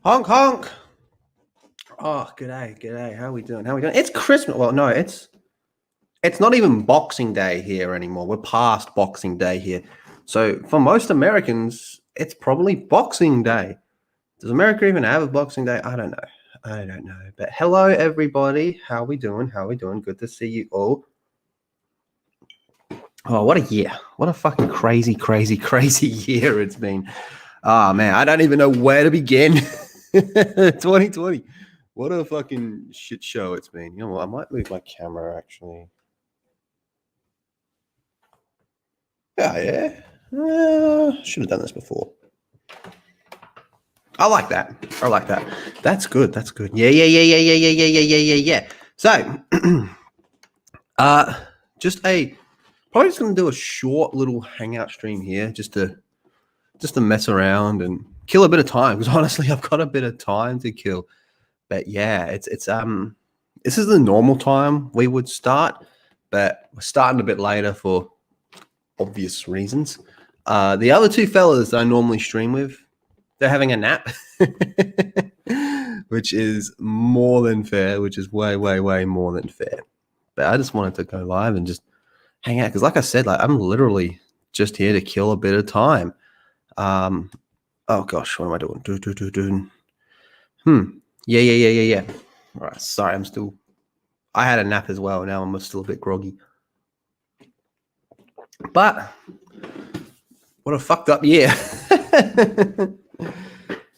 Honk honk. Oh, g'day. How we doing? It's Christmas. Well, no, it's not even Boxing Day here anymore. We're past Boxing Day here. So for most Americans, it's probably Boxing Day. Does America even have a Boxing Day? I don't know. But hello, everybody. How we doing? Good to see you all. Oh, what a year. What a fucking crazy year it's been. Oh, man, I don't even know where to begin. 2020. What a fucking shit show it's been. You know what? I might move my camera, actually. Yeah. Should have done this before. I like that. That's good. Yeah. So, probably just going to do a short little hangout stream here just to mess around and kill a bit of time, because honestly, I've got a bit of time to kill. But yeah, it's this is the normal time we would start, but we're starting a bit later for obvious reasons. The other two fellas that I normally stream with, they're having a nap, which is more than fair, which is way more than fair. But I just wanted to go live and just hang out, because like I said, I'm literally just here to kill a bit of time. Oh gosh, what am I doing? Yeah. All right, sorry, I had a nap as well. Now I'm still a bit groggy. But what a fucked up year.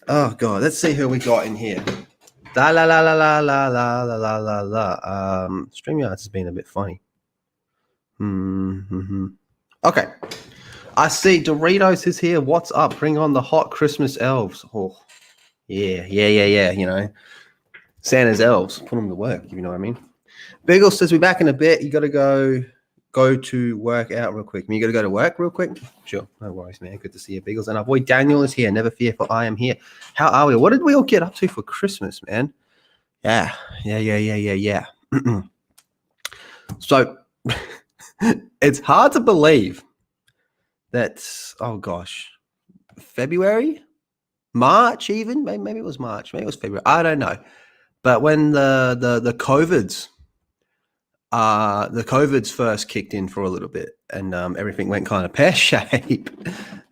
Oh god, let's see who we got in here. StreamYard has been a bit funny. Okay. I see Doritos is here. What's up? Bring on the hot Christmas elves. Oh, yeah. You know, Santa's elves. Put them to work, if you know what I mean. Beagle says, we're back in a bit. You got to go to work out real quick. You got to go to work real quick? Sure. No worries, man. Good to see you, Beagles. And our boy Daniel is here. Never fear, for I am here. How are we? What did we all get up to for Christmas, man? Yeah. So, it's hard to believe that, oh gosh, February, March, even maybe it was March, maybe it was February, I don't know. But when the COVIDs first kicked in for a little bit, and everything went kind of pear-shaped.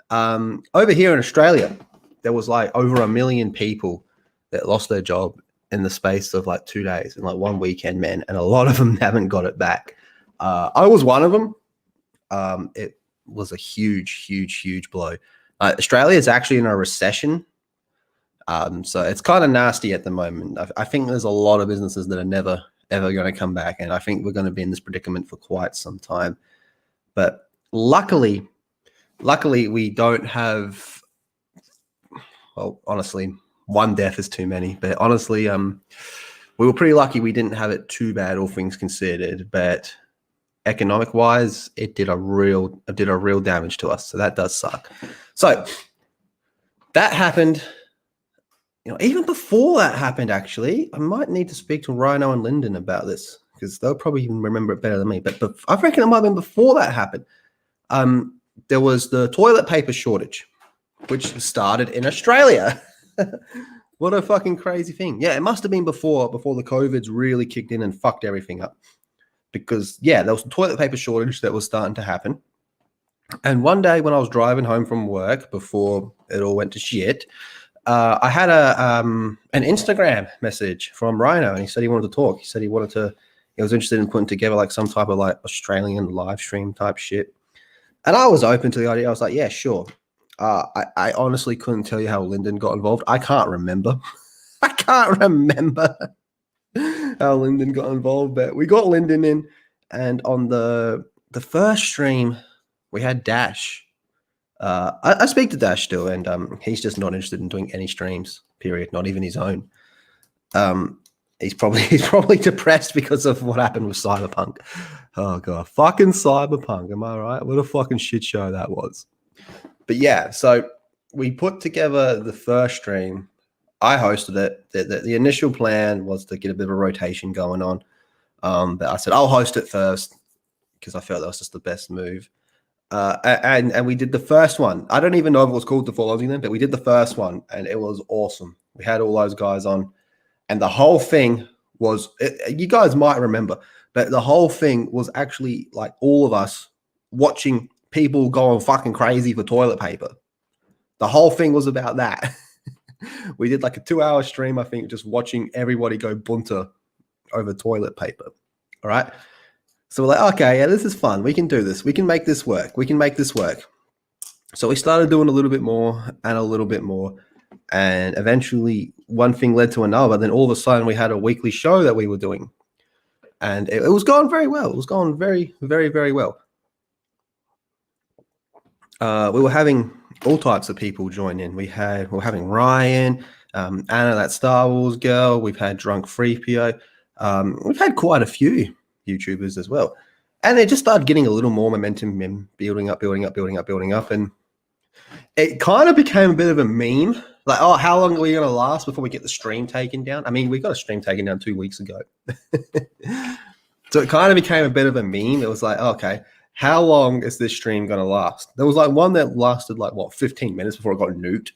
Over here in Australia, there was like over 1 million people that lost their job in the space of like 2 days, in like one weekend, man, and a lot of them haven't got it back. I was one of them. It was a huge blow. Australia is actually in a recession, so it's kind of nasty at the moment. I think there's a lot of businesses that are never ever going to come back, and I think we're going to be in this predicament for quite some time. But luckily we don't have, well, honestly, one death is too many, but honestly, we were pretty lucky we didn't have it too bad, all things considered. But economic wise, it did a real damage to us, so that does suck. So that happened. You know, even before that happened, actually, I might need to speak to Rhino and Lyndon about this, because they'll probably even remember it better than me. But I reckon it might have been before that happened. There was the toilet paper shortage, which started in Australia. What a fucking crazy thing. Yeah, it must have been before the COVIDs really kicked in and fucked everything up. Because, yeah, there was a toilet paper shortage that was starting to happen. And one day when I was driving home from work, before it all went to shit, I had an Instagram message from Rhino, and he said he wanted to talk. He said he was interested in putting together like some type of like Australian live stream type shit. And I was open to the idea. I was like, yeah, sure. I honestly couldn't tell you how Lyndon got involved. I can't remember. How Lyndon got involved, but we got Lyndon in, and on the first stream we had Dash. I speak to Dash still, and he's just not interested in doing any streams, period, not even his own. He's probably depressed because of what happened with Cyberpunk. Oh god, fucking Cyberpunk, am I right? What a fucking shit show that was. But yeah, so we put together the first stream. I hosted it. The initial plan was to get a bit of a rotation going on. But I said, I'll host it first, because I felt that was just the best move. And we did the first one. I don't even know if it was called The Full Aussie then, but we did the first one, and it was awesome. We had all those guys on, and the whole thing was, you guys might remember, but the whole thing was actually like all of us watching people going fucking crazy for toilet paper. The whole thing was about that. We did like a 2-hour stream, I think, just watching everybody go bunter over toilet paper. All right. So we're like, okay, yeah, this is fun. We can do this. We can make this work. We can make this work. So we started doing a little bit more and a little bit more. And eventually one thing led to another. Then all of a sudden we had a weekly show that we were doing. And it was going very well. It was going very, very, very well. We were having all types of people join in. We were having Ryan, Anna, that Star Wars girl. We've had Drunk Freepio. We've had quite a few YouTubers as well. And it just started getting a little more momentum and building up. And it kind of became a bit of a meme. Like, oh, how long are we going to last before we get the stream taken down? I mean, we got a stream taken down 2 weeks ago. So it kind of became a bit of a meme. It was like, okay, how long is this stream going to last? There was like one that lasted like, 15 minutes before it got nuked.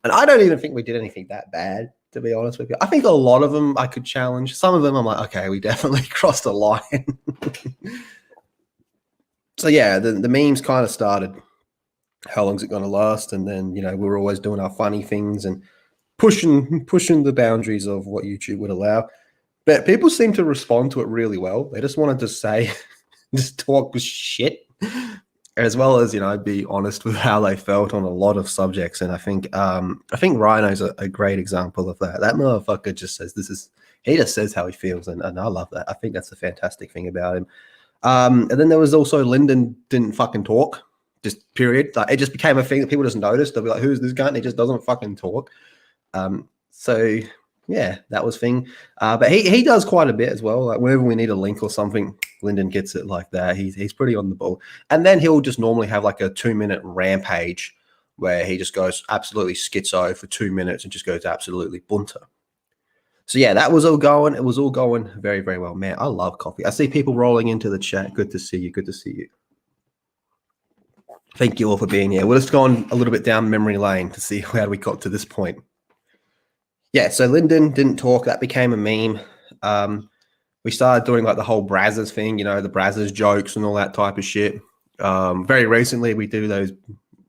And I don't even think we did anything that bad, to be honest with you. I think a lot of them I could challenge. Some of them I'm like, okay, we definitely crossed a line. So yeah, the memes kind of started. How long is it going to last? And then, we were always doing our funny things and pushing the boundaries of what YouTube would allow. But people seem to respond to it really well. They just wanted to say, just talk shit, as well as, be honest with how they felt on a lot of subjects. And I think Rhino's a great example of that. That motherfucker just says he just says how he feels. And I love that. I think that's a fantastic thing about him. And then there was also Lyndon didn't fucking talk. Just period. Like, it just became a thing that people just noticed. They'll be like, who's this guy? And he just doesn't fucking talk. So yeah, that was thing. But he does quite a bit as well. Like, whenever we need a link or something, Lyndon gets it like that. He's pretty on the ball. And then he'll just normally have like a 2-minute rampage where he just goes absolutely schizo for 2 minutes and just goes absolutely bunter. So yeah, that was all going. It was all going very, very well. Man, I love coffee. I see people rolling into the chat. Good to see you. Good to see you. Thank you all for being here. We'll just go on a little bit down memory lane to see how we got to this point. Yeah, so Lyndon didn't talk. That became a meme. We started doing like the whole Brazzers thing, the Brazzers jokes and all that type of shit. Very recently, we do those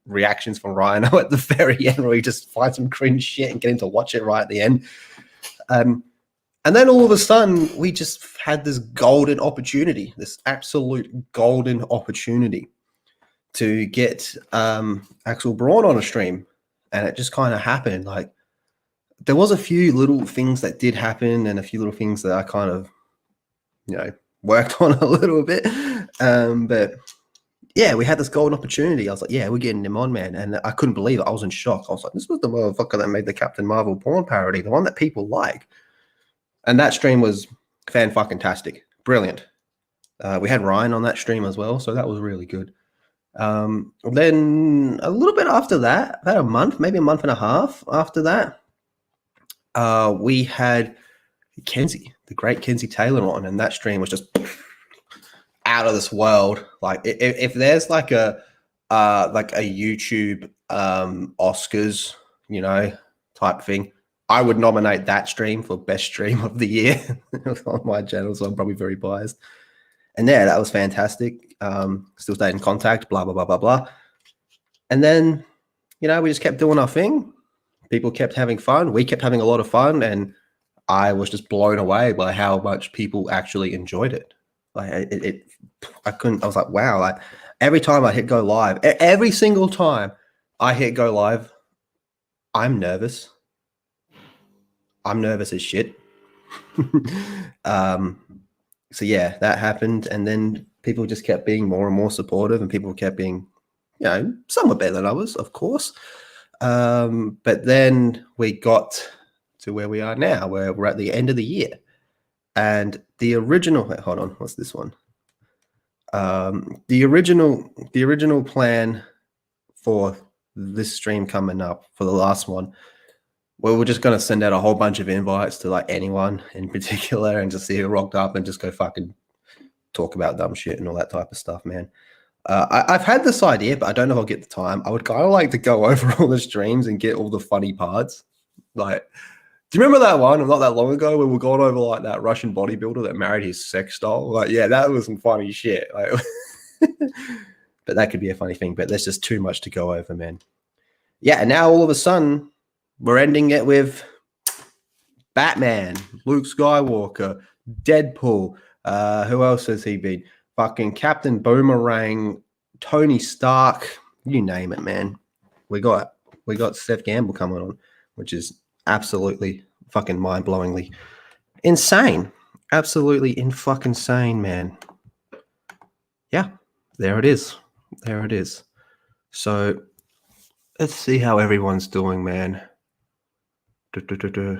reactions from Rhino at the very end where we just find some cringe shit and get him to watch it right at the end. And then all of a sudden, we just had this golden opportunity, this absolute golden opportunity to get Axel Braun on a stream. And it just kind of happened. Like, there was a few little things that did happen and a few little things that I kind of, worked on a little bit. But yeah, we had this golden opportunity. I was like, yeah, we're getting him on, man. And I couldn't believe it. I was in shock. I was like, this was the motherfucker that made the Captain Marvel porn parody, the one that people like. And that stream was fan-fucking-tastic. Brilliant. We had Ryan on that stream as well, so that was really good. Then a little bit after that, about a month, maybe a month and a half after that, we had Kenzie, the great Kenzie Taylor on, and that stream was just out of this world. Like, if there's like a YouTube Oscars, type thing, I would nominate that stream for best stream of the year. It was on my channel, so I'm probably very biased. And yeah, that was fantastic. Still stayed in contact, blah, blah, blah, blah, blah. And then, we just kept doing our thing. People kept having fun. We kept having a lot of fun. And I was just blown away by how much people actually enjoyed it. Like, I was like, wow. Like, every time I hit go live, every single time I hit go live, I'm nervous. I'm nervous as shit. So yeah, that happened, and then people just kept being more and more supportive, and people kept being, somewhat better than others, of course. But then we got to where we are now, where we're at the end of the year, and the original. Wait, hold on, what's this one? The original plan for this stream coming up, for the last one, well, we're just going to send out a whole bunch of invites to like anyone in particular and just see who rocked up and just go fucking talk about dumb shit and all that type of stuff, man. I've had this idea, but I don't know if I'll get the time. I would kind of like to go over all the streams and get all the funny parts. Like, Do you remember that one not that long ago when we were going over like that Russian bodybuilder that married his sex doll? Like, yeah, that was some funny shit. Like, but that could be a funny thing. But there's just too much to go over, man. Yeah, and now all of a sudden we're ending it with Batman, Luke Skywalker, Deadpool. Who else has he been? Fucking Captain Boomerang, Tony Stark. You name it, man. We got Steph Gamble coming on, which is absolutely fucking mind-blowingly insane. Absolutely in fucking insane, man. Yeah, there it is. There it is. So let's see how everyone's doing, man. Will.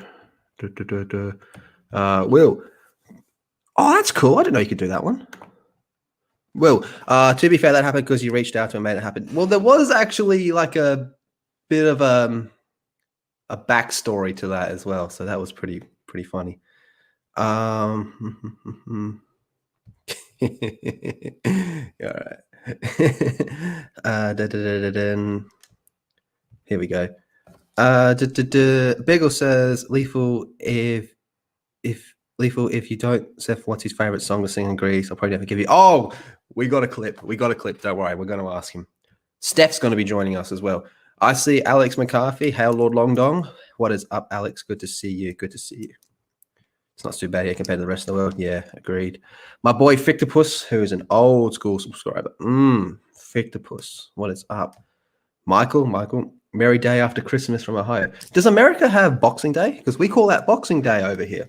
Oh, that's cool. I didn't know you could do that one. Will, to be fair, that happened because you reached out to and made it happen. Well, there was actually like a bit of a backstory to that as well. So that was pretty funny. All right. Here we go. Bagel says Lethal if you don't, Seth, what's his favorite song to sing in Greece? I'll probably never give you. Oh, we got a clip. Don't worry, we're going to ask him. Steph's going to be joining us as well. I see Alex McCarthy. Hail Lord Longdong. What is up, Alex? Good to see you. It's not too bad here compared to the rest of the world. Yeah, agreed. My boy Fictopus, who is an old school subscriber. Fictopus. What is up? Michael. Merry day after Christmas from Ohio. Does America have Boxing Day? Because we call that Boxing Day over here.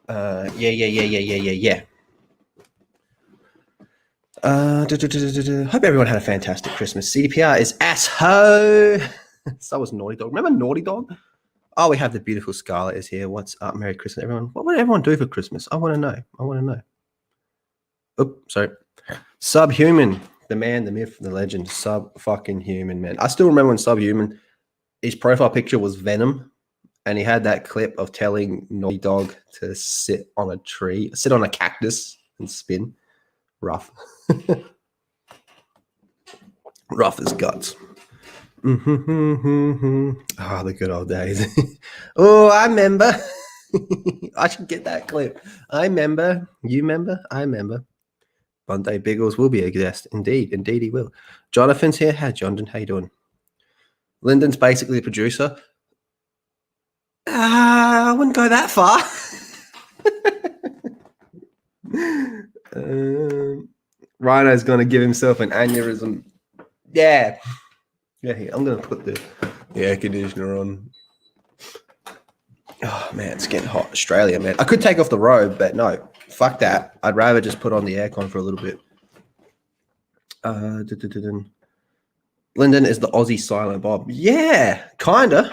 Yeah. Hope everyone had a fantastic Christmas. CDPR is asshole. So was Naughty Dog. Remember Naughty Dog? Oh, we have the beautiful Scarlett is here. What's up? Merry Christmas, everyone. What would everyone do for Christmas? I want to know. Oh, sorry. Subhuman. The man, the myth, the legend. Sub-fucking-human, man. I still remember when Subhuman, his profile picture was Venom, and he had that clip of telling Naughty Dog to sit on a cactus and spin. Rough. Rough as guts. Oh, the good old days. Oh, I remember. I should get that clip. I remember. You remember? I remember. Monday Biggles will be a guest. Indeed he will. Jonathan's here. Hi, Jonathan. How you doing? Lyndon's basically the producer. I wouldn't go that far. Rhino's going to give himself an aneurysm. Yeah, I'm going to put the air conditioner on. Oh, man, it's getting hot. Australia, man. I could take off the robe, but no. Fuck that. I'd rather just put on the aircon for a little bit. Lyndon is the Aussie Silent Bob. Yeah, kind of.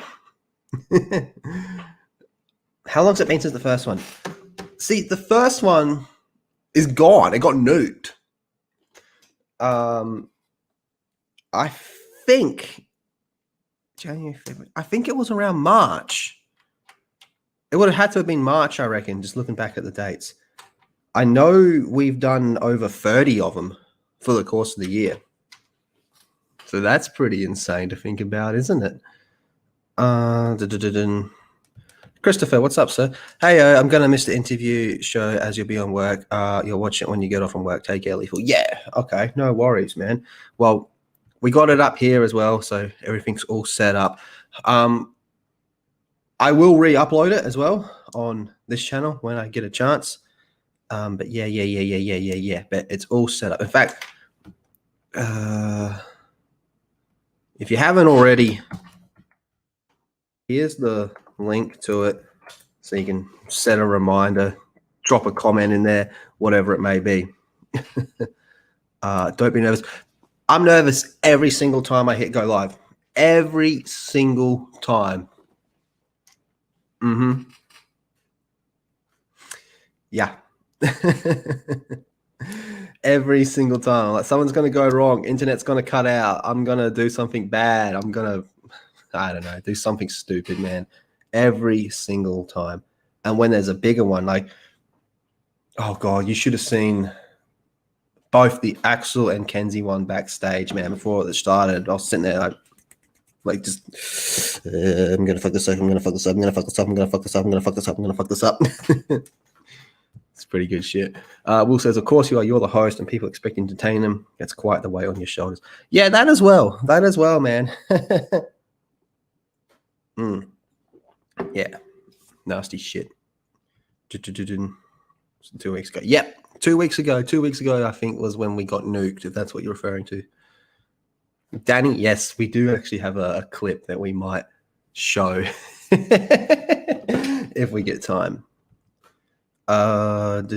How long's it been since the first one? See, the first one is gone. It got nuked. I think January, February. I think it was around March. It would have had to have been March, I reckon, just looking back at the dates. I know we've done over 30 of them for the course of the year. So that's pretty insane to think about, isn't it? Christopher, what's up, sir? Hey, I'm going to miss the interview show as you'll be on work. You'll watch it when you get off from work. Take care, Lethal. Yeah, okay. No worries, man. Well, we got it up here as well, so everything's all set up. I will re-upload it as well on this channel when I get a chance. But yeah. But it's all set up. In fact, if you haven't already, here's the link to it so you can set a reminder, drop a comment in there, whatever it may be. Don't be nervous. I'm nervous every single time I hit go live. Every single time. Yeah. Every single time. Like, someone's going to go wrong. Internet's going to cut out. I'm going to do something bad. I'm going to, I don't know, do something stupid, man. Every single time. And when there's a bigger one, like, oh, God, you should have seen both the Axel and Kenzie one backstage, man, before it started. I was sitting there like, Like just, I'm gonna fuck this up. I'm gonna fuck this up. I'm gonna fuck this up. I'm gonna fuck this up. I'm gonna fuck this up. I'm gonna fuck this up. It's pretty good shit. Will says, of course you are. You're the host, and people expect you to entertain them. That's quite the weight on your shoulders. Yeah, that as well. That as well, man. Yeah, nasty shit. 2 weeks ago. Yep, 2 weeks ago. 2 weeks ago, I think, was when we got nuked, if that's what you're referring to. Danny, yes, we do actually have a clip that we might show if we get time. Look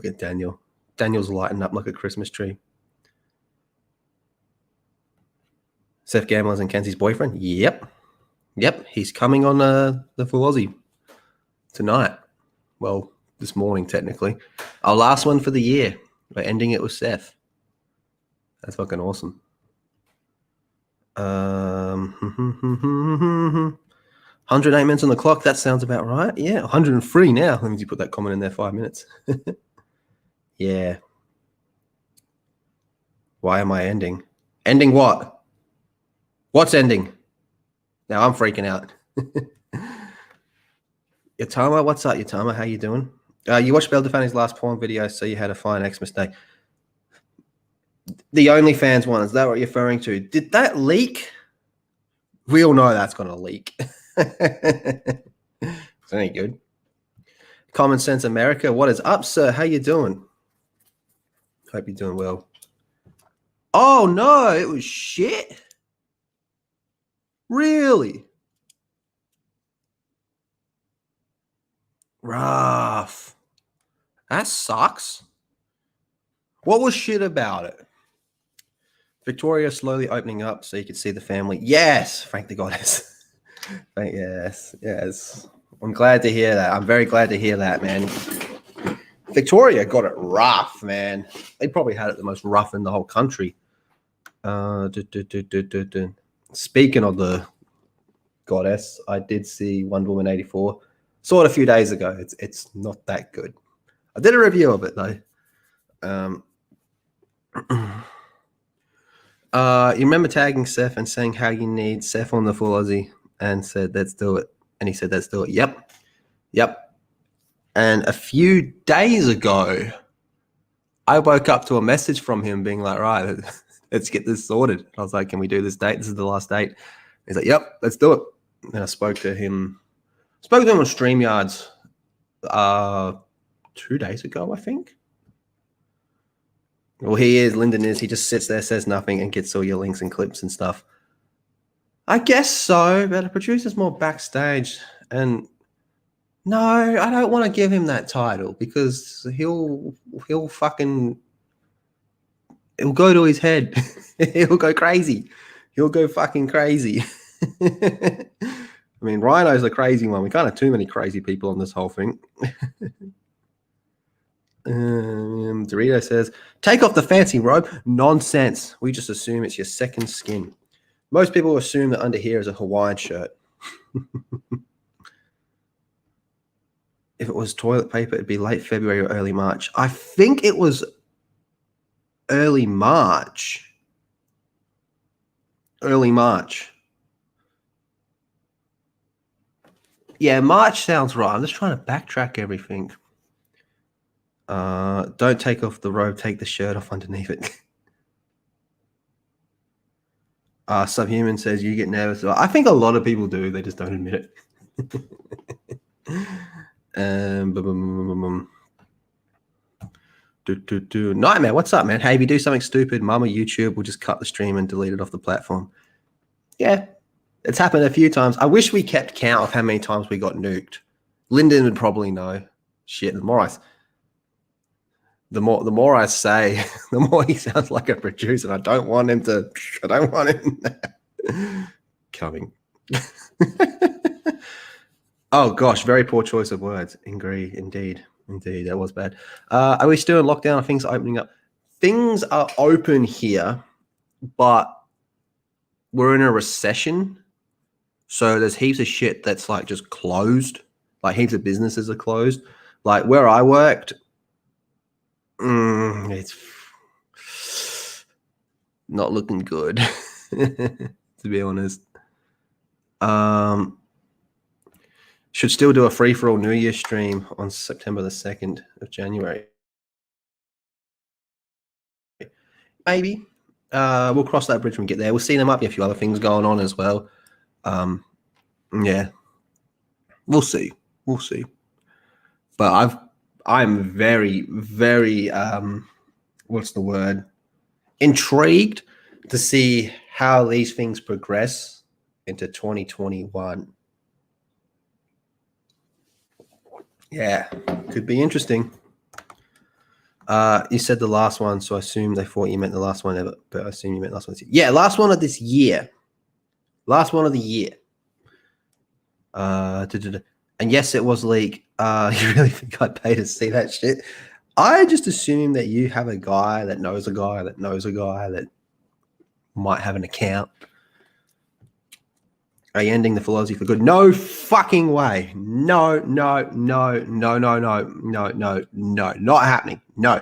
at Daniel. Daniel's lighting up like a Christmas tree. Seth Gamblers and Kenzie's boyfriend? Yep. He's coming on the Full Aussie tonight. Well, this morning, technically. Our last one for the year. We're ending it with Seth. That's fucking awesome. 108 minutes on the clock. That sounds about right. Yeah, 103 now. That means you put that comment in there 5 minutes. Yeah. Why am I ending? Ending what? What's ending? Now I'm freaking out. Yatama, what's up, Yatama? How you doing? You watched Belle Defani's last porn video, so you had a fine Xmas day. The OnlyFans one, is that what you're referring to? Did that leak? We all know that's going to leak. It's any good. Common Sense America, what is up, sir? How you doing? Hope you're doing well. Oh, no, it was shit. Really? Rough. That sucks. What was shit about it? Victoria slowly opening up so you could see the family. Yes, Frank the Goddess. Yes. I'm glad to hear that. I'm very glad to hear that, man. Victoria got it rough, man. They probably had it the most rough in the whole country. Speaking of the Goddess, I did see Wonder Woman 84. Saw it a few days ago. It's not that good. I did a review of it though. You remember tagging Seth and saying how you need Seth on the Full Aussie and said, let's do it. And he said, let's do it. Yep. And a few days ago, I woke up to a message from him being like, right, let's get this sorted. I was like, can we do this date? This is the last date. He's like, yep, let's do it. And I spoke to him on StreamYards 2 days ago, I think. Well, Lyndon is. He just sits there, says nothing, and gets all your links and clips and stuff. I guess so, but a producer's more backstage. And no, I don't want to give him that title because he'll go to his head. He'll go crazy. He'll go fucking crazy. I mean, Rhino's a crazy one. We can't have too many crazy people on this whole thing. Dorito says, take off the fancy robe. Nonsense. We just assume it's your second skin. Most people assume that under here is a Hawaiian shirt. If it was toilet paper, it'd be late February or early March. I think it was early March. Yeah, March sounds right. I'm just trying to backtrack everything. Don't take off the robe, take the shirt off underneath it. Subhuman says you get nervous. I think a lot of people do, they just don't admit it. Nightmare, what's up, man? Hey, if you do something stupid, Mama YouTube will just cut the stream and delete it off the platform. Yeah, it's happened a few times. I wish we kept count of how many times we got nuked. Lyndon would probably know. Shit, the more I say, the more he sounds like a producer. I don't want him coming. Oh gosh, very poor choice of words. Indeed, that was bad. Are we still in lockdown? Are things opening up? Things are open here, but we're in a recession. So there's heaps of shit that's like just closed. Like heaps of businesses are closed. Like where I worked, it's not looking good. to be honest. Should still do a free-for-all New Year stream on September the 2nd of January. Maybe. We'll cross that bridge when we get there. We'll see. There might be a few other things going on as well. Yeah. We'll see. We'll see. But I'm very, very what's the word? Intrigued to see how these things progress into 2021. Yeah, could be interesting. You said the last one, so I assume they thought you meant the last one ever, but I assume you meant last one this year. Yeah, last one of this year. Last one of the year. And yes, it was leaked. You really think I'd pay to see that shit? I just assume that you have a guy that knows a guy that knows a guy that might have an account. Are you ending the philosophy for good? No fucking way. No. Not happening. No.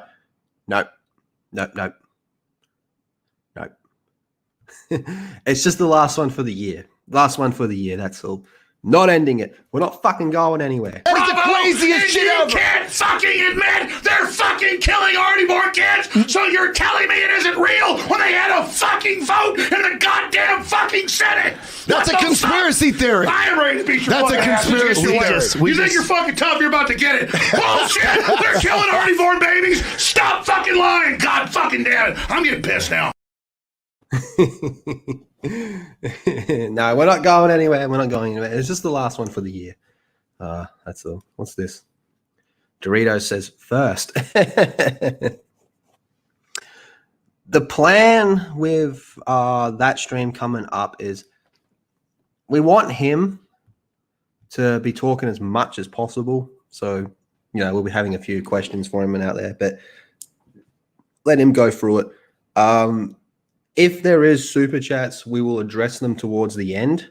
It's just the last one for the year. Last one for the year, that's all. Not ending it. We're not fucking going anywhere. That is the craziest shit ever. You can't fucking admit they're fucking killing already born kids, so you're telling me it isn't real when they had a fucking vote in the goddamn fucking Senate. That's a conspiracy theory. I am ready to beat your That's a conspiracy theory. You think you're fucking tough, you're about to get it. Bullshit! They're killing already born babies. Stop fucking lying. God fucking damn it. I'm getting pissed now. No, we're not going anywhere. We're not going anywhere. It's just the last one for the year. That's all. What's this? Doritos says first. The plan with that stream coming up is we want him to be talking as much as possible. So, we'll be having a few questions for him and out there, but let him go through it. If there is super chats, we will address them towards the end,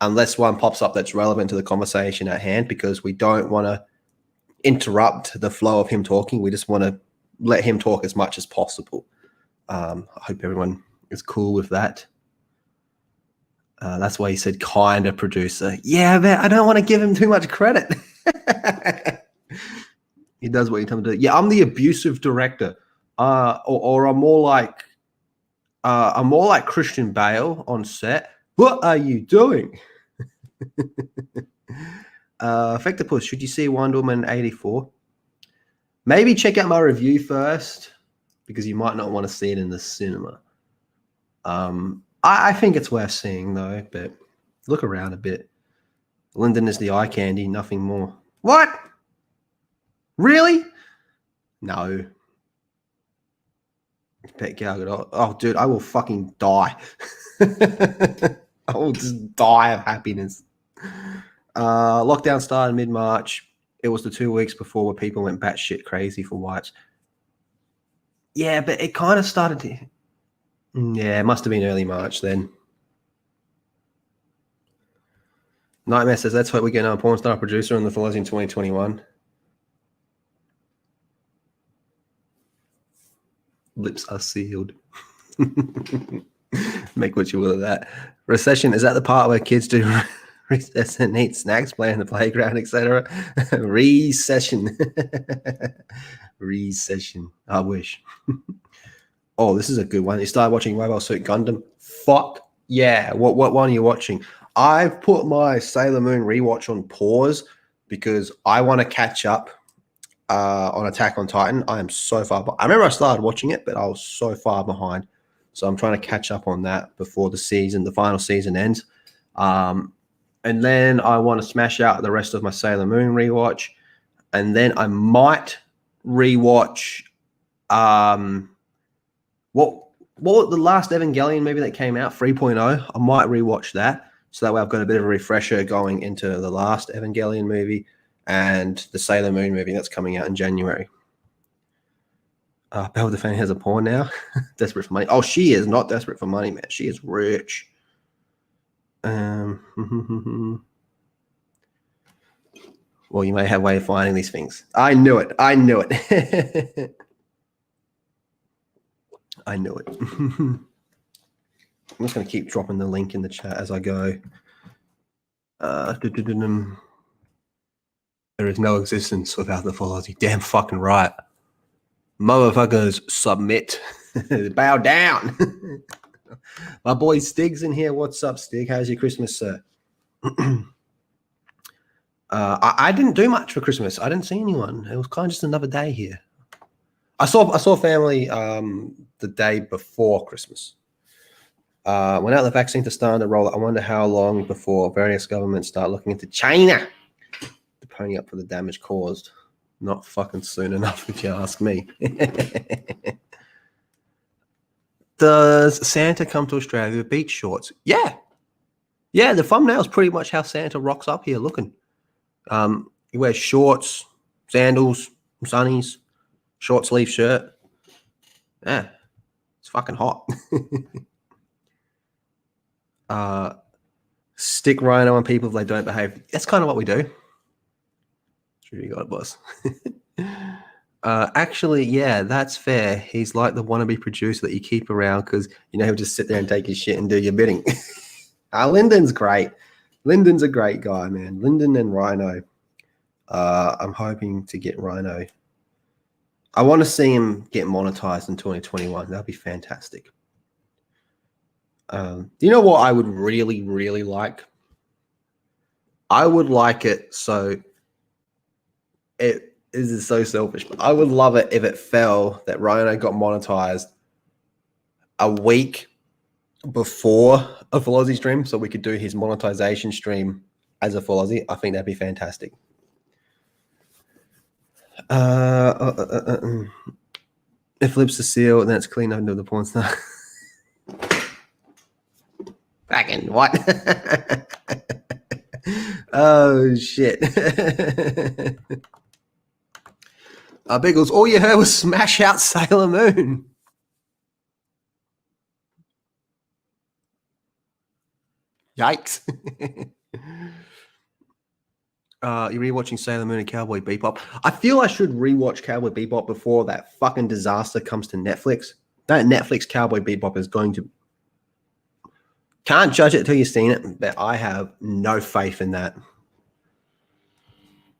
unless one pops up that's relevant to the conversation at hand, because we don't want to interrupt the flow of him talking. We just want to let him talk as much as possible. I hope everyone is cool with that. That's why he said kind of producer. Yeah, but I don't want to give him too much credit. He does what you tell him to do. Yeah, I'm the abusive director. Or I'm more like Christian Bale on set. What are you doing? Effectopus, should you see Wonder Woman 84? Maybe check out my review first, because you might not want to see it in the cinema. I think it's worth seeing, though, but look around a bit. Lyndon is the eye candy, nothing more. What? Really? No. Pet Gal Gadot. Oh, dude, I will fucking die. I will just die of happiness. Lockdown started mid-March. It was the 2 weeks before where people went batshit crazy for wipes. Yeah, but it kind of started to... Yeah, it must have been early March then. Nightmare says, that's what we're getting a porn star producer on the Fellows in 2021. Lips are sealed. Make what you will of that. Recession, is that the part where kids do recess and eat snacks, play in the playground, etc.? Recession. Recession. I wish. Oh, this is a good one. You started watching Mobile Suit Gundam? Fuck yeah. What one are you watching? I've put my Sailor Moon rewatch on pause because I want to catch up on Attack on Titan. I am so far behind. I remember I started watching it, but I was so far behind. So I'm trying to catch up on that before the final season ends. And then I want to smash out the rest of my Sailor Moon rewatch. And then I might rewatch what the last Evangelion movie that came out, 3.0. I might rewatch that. So that way I've got a bit of a refresher going into the last Evangelion movie and the Sailor Moon movie that's coming out in January. Belle Defane has a porn now. Desperate for money. Oh, she is not desperate for money, man. She is rich. Well, you may have a way of finding these things. I knew it. I knew it. I'm just going to keep dropping the link in the chat as I go. There is no existence without the philosophy. Damn fucking right. Motherfuckers, submit. Bow down. My boy Stig's in here. What's up, Stig? How's your Christmas, sir? I didn't do much for Christmas. I didn't see anyone. It was kind of just another day here. I saw family the day before Christmas. Went out the vaccine to start the roll. I wonder how long before various governments start looking into China to pony up for the damage caused. Not fucking soon enough, if you ask me. Does Santa come to Australia with beach shorts? Yeah. Yeah, the thumbnail is pretty much how Santa rocks up here looking. He wears shorts, sandals, sunnies, short sleeve shirt. Yeah, it's fucking hot. Stick rhino on people if they don't behave. That's kind of what we do. True you God, boss. Actually, yeah, that's fair. He's like the wannabe producer that you keep around because you know he'll just sit there and take his shit and do your bidding. Lyndon's great. Lyndon's a great guy, man. Lyndon and Rhino. I'm hoping to get Rhino. I want to see him get monetized in 2021. That'd be fantastic. Do you know what I would really, really like? I would like it so it is so selfish, but I would love it if it fell that Rhino got monetized a week before a full Aussie stream so we could do his monetization stream as a full Aussie. I think that'd be fantastic. If lips are sealed, then it's clean under the porn star. Fucking what? Oh shit. Biggles, all you heard was smash out Sailor Moon. Yikes. You're rewatching Sailor Moon and Cowboy Bebop. I feel I should rewatch Cowboy Bebop before that fucking disaster comes to Netflix. That Netflix Cowboy Bebop is going to... Can't judge it till you've seen it, but I have no faith in that.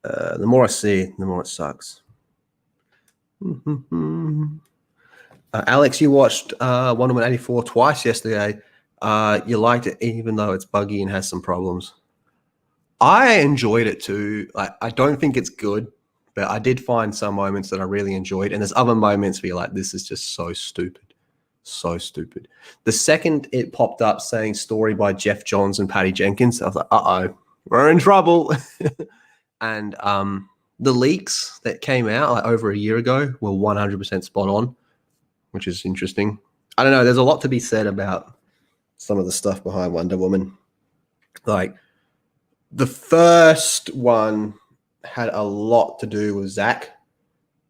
The more I see, the more it sucks. Alex, you watched Wonder Woman 84 twice yesterday. You liked it even though it's buggy and has some problems. I enjoyed it too. I don't think it's good, but I did find some moments that I really enjoyed. And there's other moments where you're like, this is just so stupid. So stupid. The second it popped up saying story by Jeff Johns and Patty Jenkins, I was like, uh-oh, we're in trouble. And the leaks that came out like over a year ago were 100% spot on, which is interesting. I don't know. There's a lot to be said about some of the stuff behind Wonder Woman. Like the first one had a lot to do with Zach,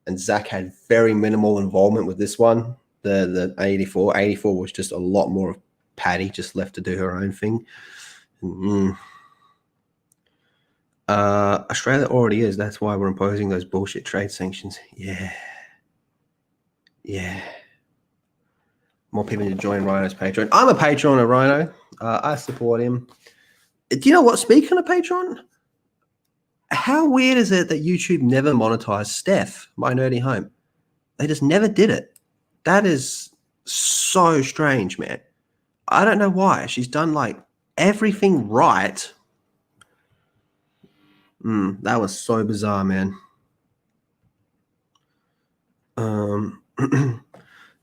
and Zach had very minimal involvement with this one. The 84 was just a lot more of Patty, just left to do her own thing. Australia already is. That's why we're imposing those bullshit trade sanctions. Yeah. More people need to join Rhino's Patreon. I'm a patron of Rhino. I support him. Do you know what? Speaking of Patreon, how weird is it that YouTube never monetized Steph, My Nerdy Home? They just never did it. That is so strange, man. I don't know why. She's done like everything right. That was so bizarre, man.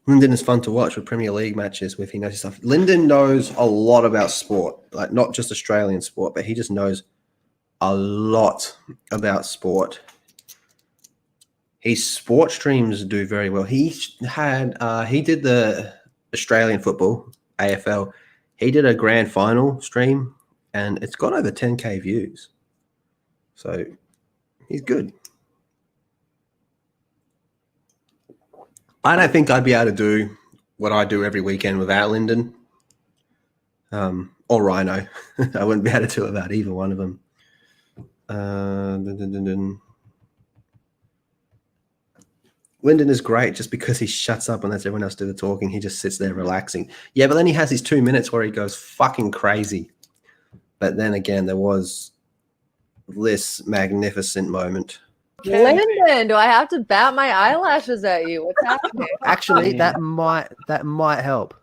Lyndon is fun to watch with Premier League matches with he knows stuff. Lyndon knows a lot about sport, like not just Australian sport, but he just knows a lot about sport. His sports streams do very well. He did the Australian football, AFL. He did a grand final stream and it's got over 10K views. So he's good. I don't think I'd be able to do what I do every weekend without Lyndon or Rhino. I wouldn't be able to do it without either one of them. Lyndon is great just because he shuts up and lets everyone else do the talking. He just sits there relaxing. Yeah, but then he has his 2 minutes where he goes fucking crazy. But then again, there was this magnificent moment. Lyndon, do I have to bat my eyelashes at you? What's happening? Actually, that might help.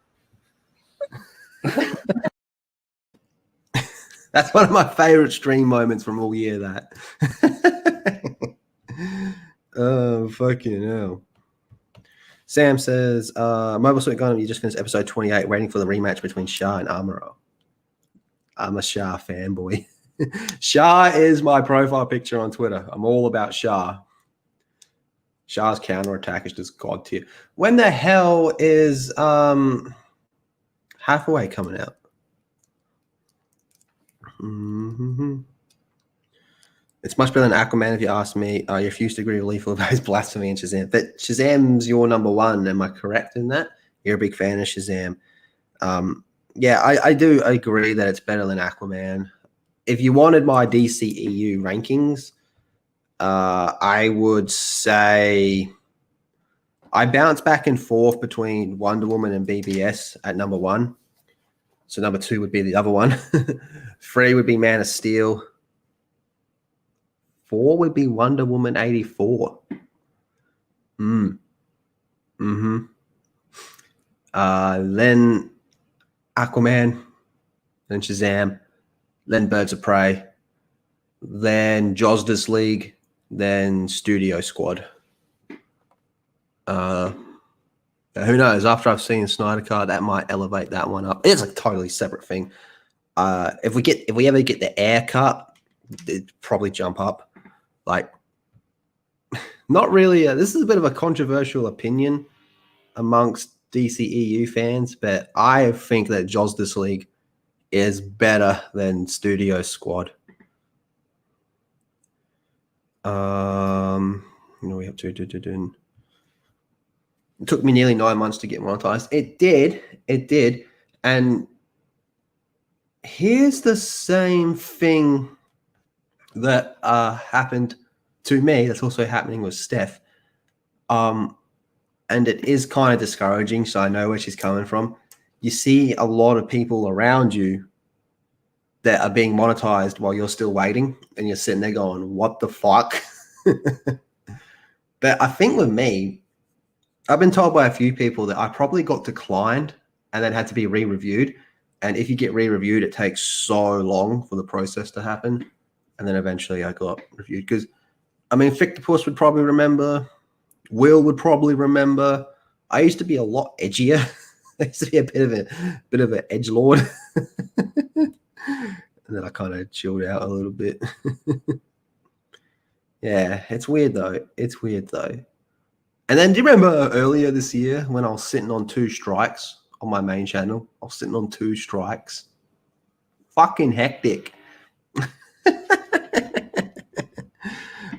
That's one of my favorite stream moments from all year. That. Oh, fucking hell. Sam says, Mobile Suit Gundam, you just finished episode 28, waiting for the rematch between Shah and Amuro. I'm a Shah fanboy. Shah is my profile picture on Twitter. I'm all about Shah. Shah's counterattack is just god tier. When the hell is Hathaway coming out? Mm-hmm. It's much better than Aquaman, if you ask me. I refuse to agree with Lethal about his blasphemy and Shazam. But Shazam's your number one. Am I correct in that? You're a big fan of Shazam. Yeah, I do agree that it's better than Aquaman. If you wanted my DCEU rankings, I would say I bounce back and forth between Wonder Woman and BBS at number one. So number two would be the other one. 3 would be Man of Steel. 4 would be Wonder Woman 84. Then Aquaman, then Shazam, then Birds of Prey, then Justice League, then Studio Squad. Who knows? After I've seen Snyder Cut, that might elevate that one up. It's a totally separate thing. If we ever get the Air Cut, it'd probably jump up. Like, not really. This is a bit of a controversial opinion amongst DCEU fans, but I think that Justice League is better than Studio Squad. We have to do. It took me nearly 9 months to get monetized. It did. And here's the same thing that happened to me that's also happening with Steph. And it is kind of discouraging, so I know where she's coming from. You see a lot of people around you that are being monetized while you're still waiting, and you're sitting there going, what the fuck? But I think with me, I've been told by a few people that I probably got declined and then had to be re-reviewed. And if you get re-reviewed, it takes so long for the process to happen. And then eventually I got reviewed. Because, I mean, Fictopus would probably remember. Will would probably remember. I used to be a lot edgier. I used to be a bit of an edgelord. And then I kind of chilled out a little bit. Yeah, it's weird though. And then do you remember earlier this year when I was sitting on 2 strikes on my main channel? I was sitting on 2 strikes. Fucking hectic.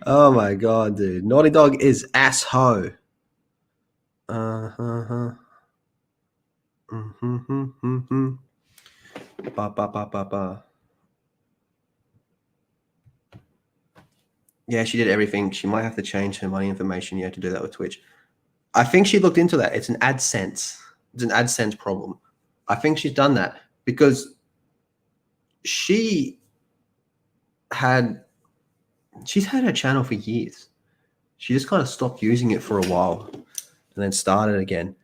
Oh my god, dude. Naughty Dog is ass-ho. Yeah, she did everything. She might have to change her money information. You have to do that with Twitch. I think she looked into that. It's an AdSense. It's an AdSense problem. I think she's done that because she's had her channel for years. She just kind of stopped using it for a while and then started again.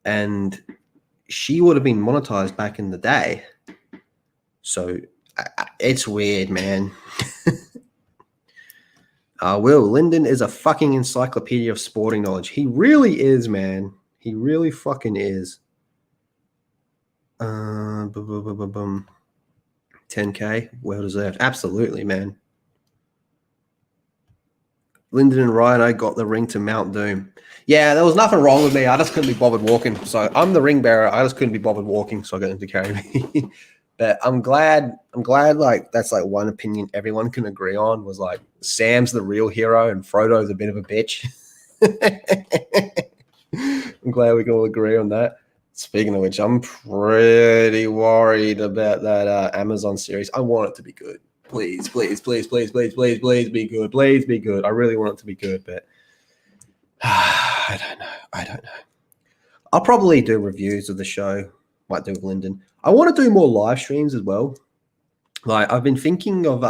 And she would have been monetized back in the day. So it's weird, man. Will Lyndon is a fucking encyclopedia of sporting knowledge. He really is, man. He really fucking is. 10K, well deserved. Absolutely, man. Lyndon and Ryan, got the ring to Mount Doom. Yeah, there was nothing wrong with me. I just couldn't be bothered walking. So I'm the ring bearer. I just couldn't be bothered walking, so I got him to carry me. But I'm glad like that's like one opinion everyone can agree on was like Sam's the real hero and Frodo's a bit of a bitch. I'm glad we can all agree on that. Speaking of which, I'm pretty worried about that Amazon series. I want it to be good. Please, please, please, please, please, please, please be good. Please be good. I really want it to be good, but I don't know. I'll probably do reviews of the show. Might do with Lyndon. I want to do more live streams as well. Like I've been thinking of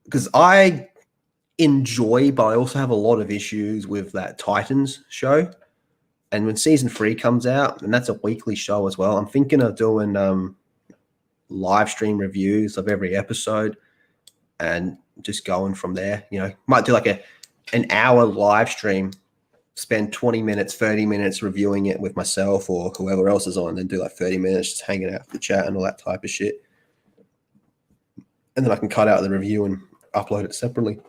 because I enjoy, but I also have a lot of issues with that Titans show. And when season 3 comes out, and that's a weekly show as well, I'm thinking of doing live stream reviews of every episode and just going from there. You know, might do like an hour live stream, spend 20 minutes, 30 minutes reviewing it with myself or whoever else is on, and then do like 30 minutes just hanging out for the chat and all that type of shit. And then I can cut out the review and upload it separately.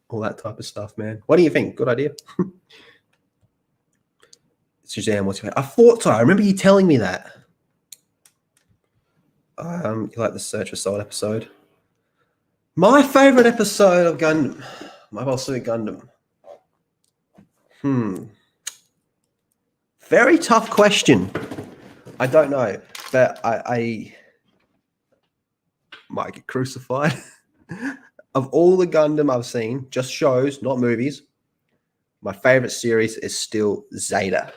All that type of stuff, man. What do you think? Good idea. Suzanne, what's your favorite? I thought so. I remember you telling me that. You like the Search for Soul episode? My favorite episode of Gundam. Mobile Suit Gundam. Very tough question. I don't know, but I might get crucified. Of all the Gundam I've seen, just shows, not movies, my favorite series is still Zeta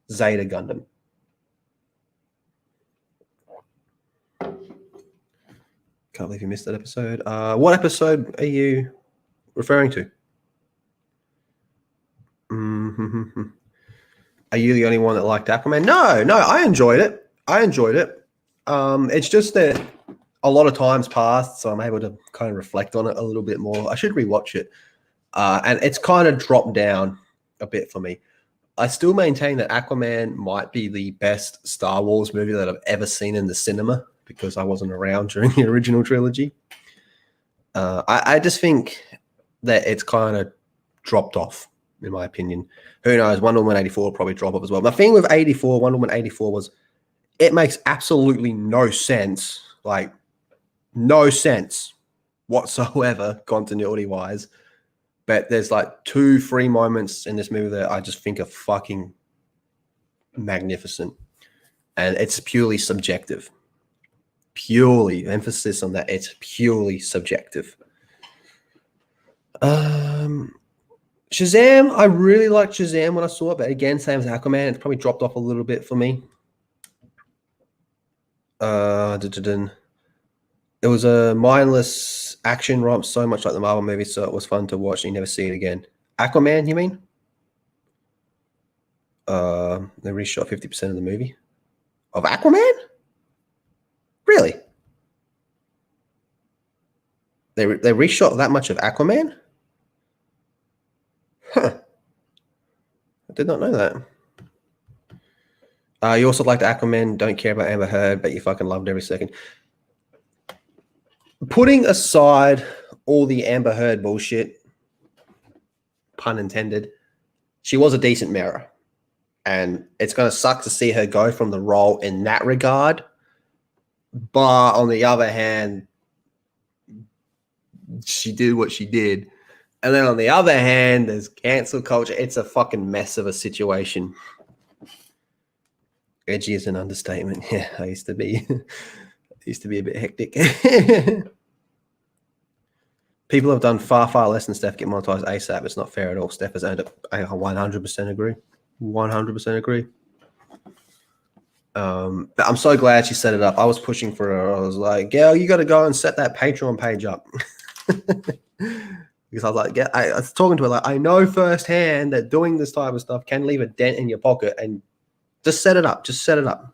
Gundam. Can't believe you missed that episode. What episode are you referring to? Are you the only one that liked Aquaman? No, I enjoyed it. It's just that a lot of time's passed, so I'm able to kind of reflect on it a little bit more. I should rewatch it. And it's kind of dropped down a bit for me. I still maintain that Aquaman might be the best Star Wars movie that I've ever seen in the cinema because I wasn't around during the original trilogy. I just think that it's kind of dropped off, in my opinion. Who knows? Wonder Woman 84 will probably drop off as well. The thing with Wonder Woman 84 was it makes absolutely no sense, like no sense whatsoever continuity-wise. But there's like 2-3 moments in this movie that I just think are fucking magnificent. And it's purely subjective. Purely, emphasis on that, it's purely subjective. Shazam, I really liked Shazam when I saw it, but again, same as Aquaman, it's probably dropped off a little bit for me. It was a mindless action romp, so much like the Marvel movie, so it was fun to watch and you never see it again. Aquaman, you mean? They reshot 50% of the movie. Of Aquaman? Really? They reshot that much of Aquaman? Huh. I did not know that. You also liked Aquaman, don't care about Amber Heard, but you fucking loved every second. Putting aside all the Amber Heard bullshit, pun intended, she was a decent mirror. And it's going to suck to see her go from the role in that regard. But on the other hand, she did what she did. And then on the other hand, there's cancel culture. It's a fucking mess of a situation. Edgy is an understatement. Yeah, I used to be a bit hectic. People have done far, far less than Steph get monetized ASAP. It's not fair at all. Steph has earned it. I 100% agree. 100% agree. But I'm so glad she set it up. I was pushing for her. I was like, girl, you got to go and set that Patreon page up. Because I was like, I was talking to her like, I know firsthand that doing this type of stuff can leave a dent in your pocket, and just set it up. Just set it up.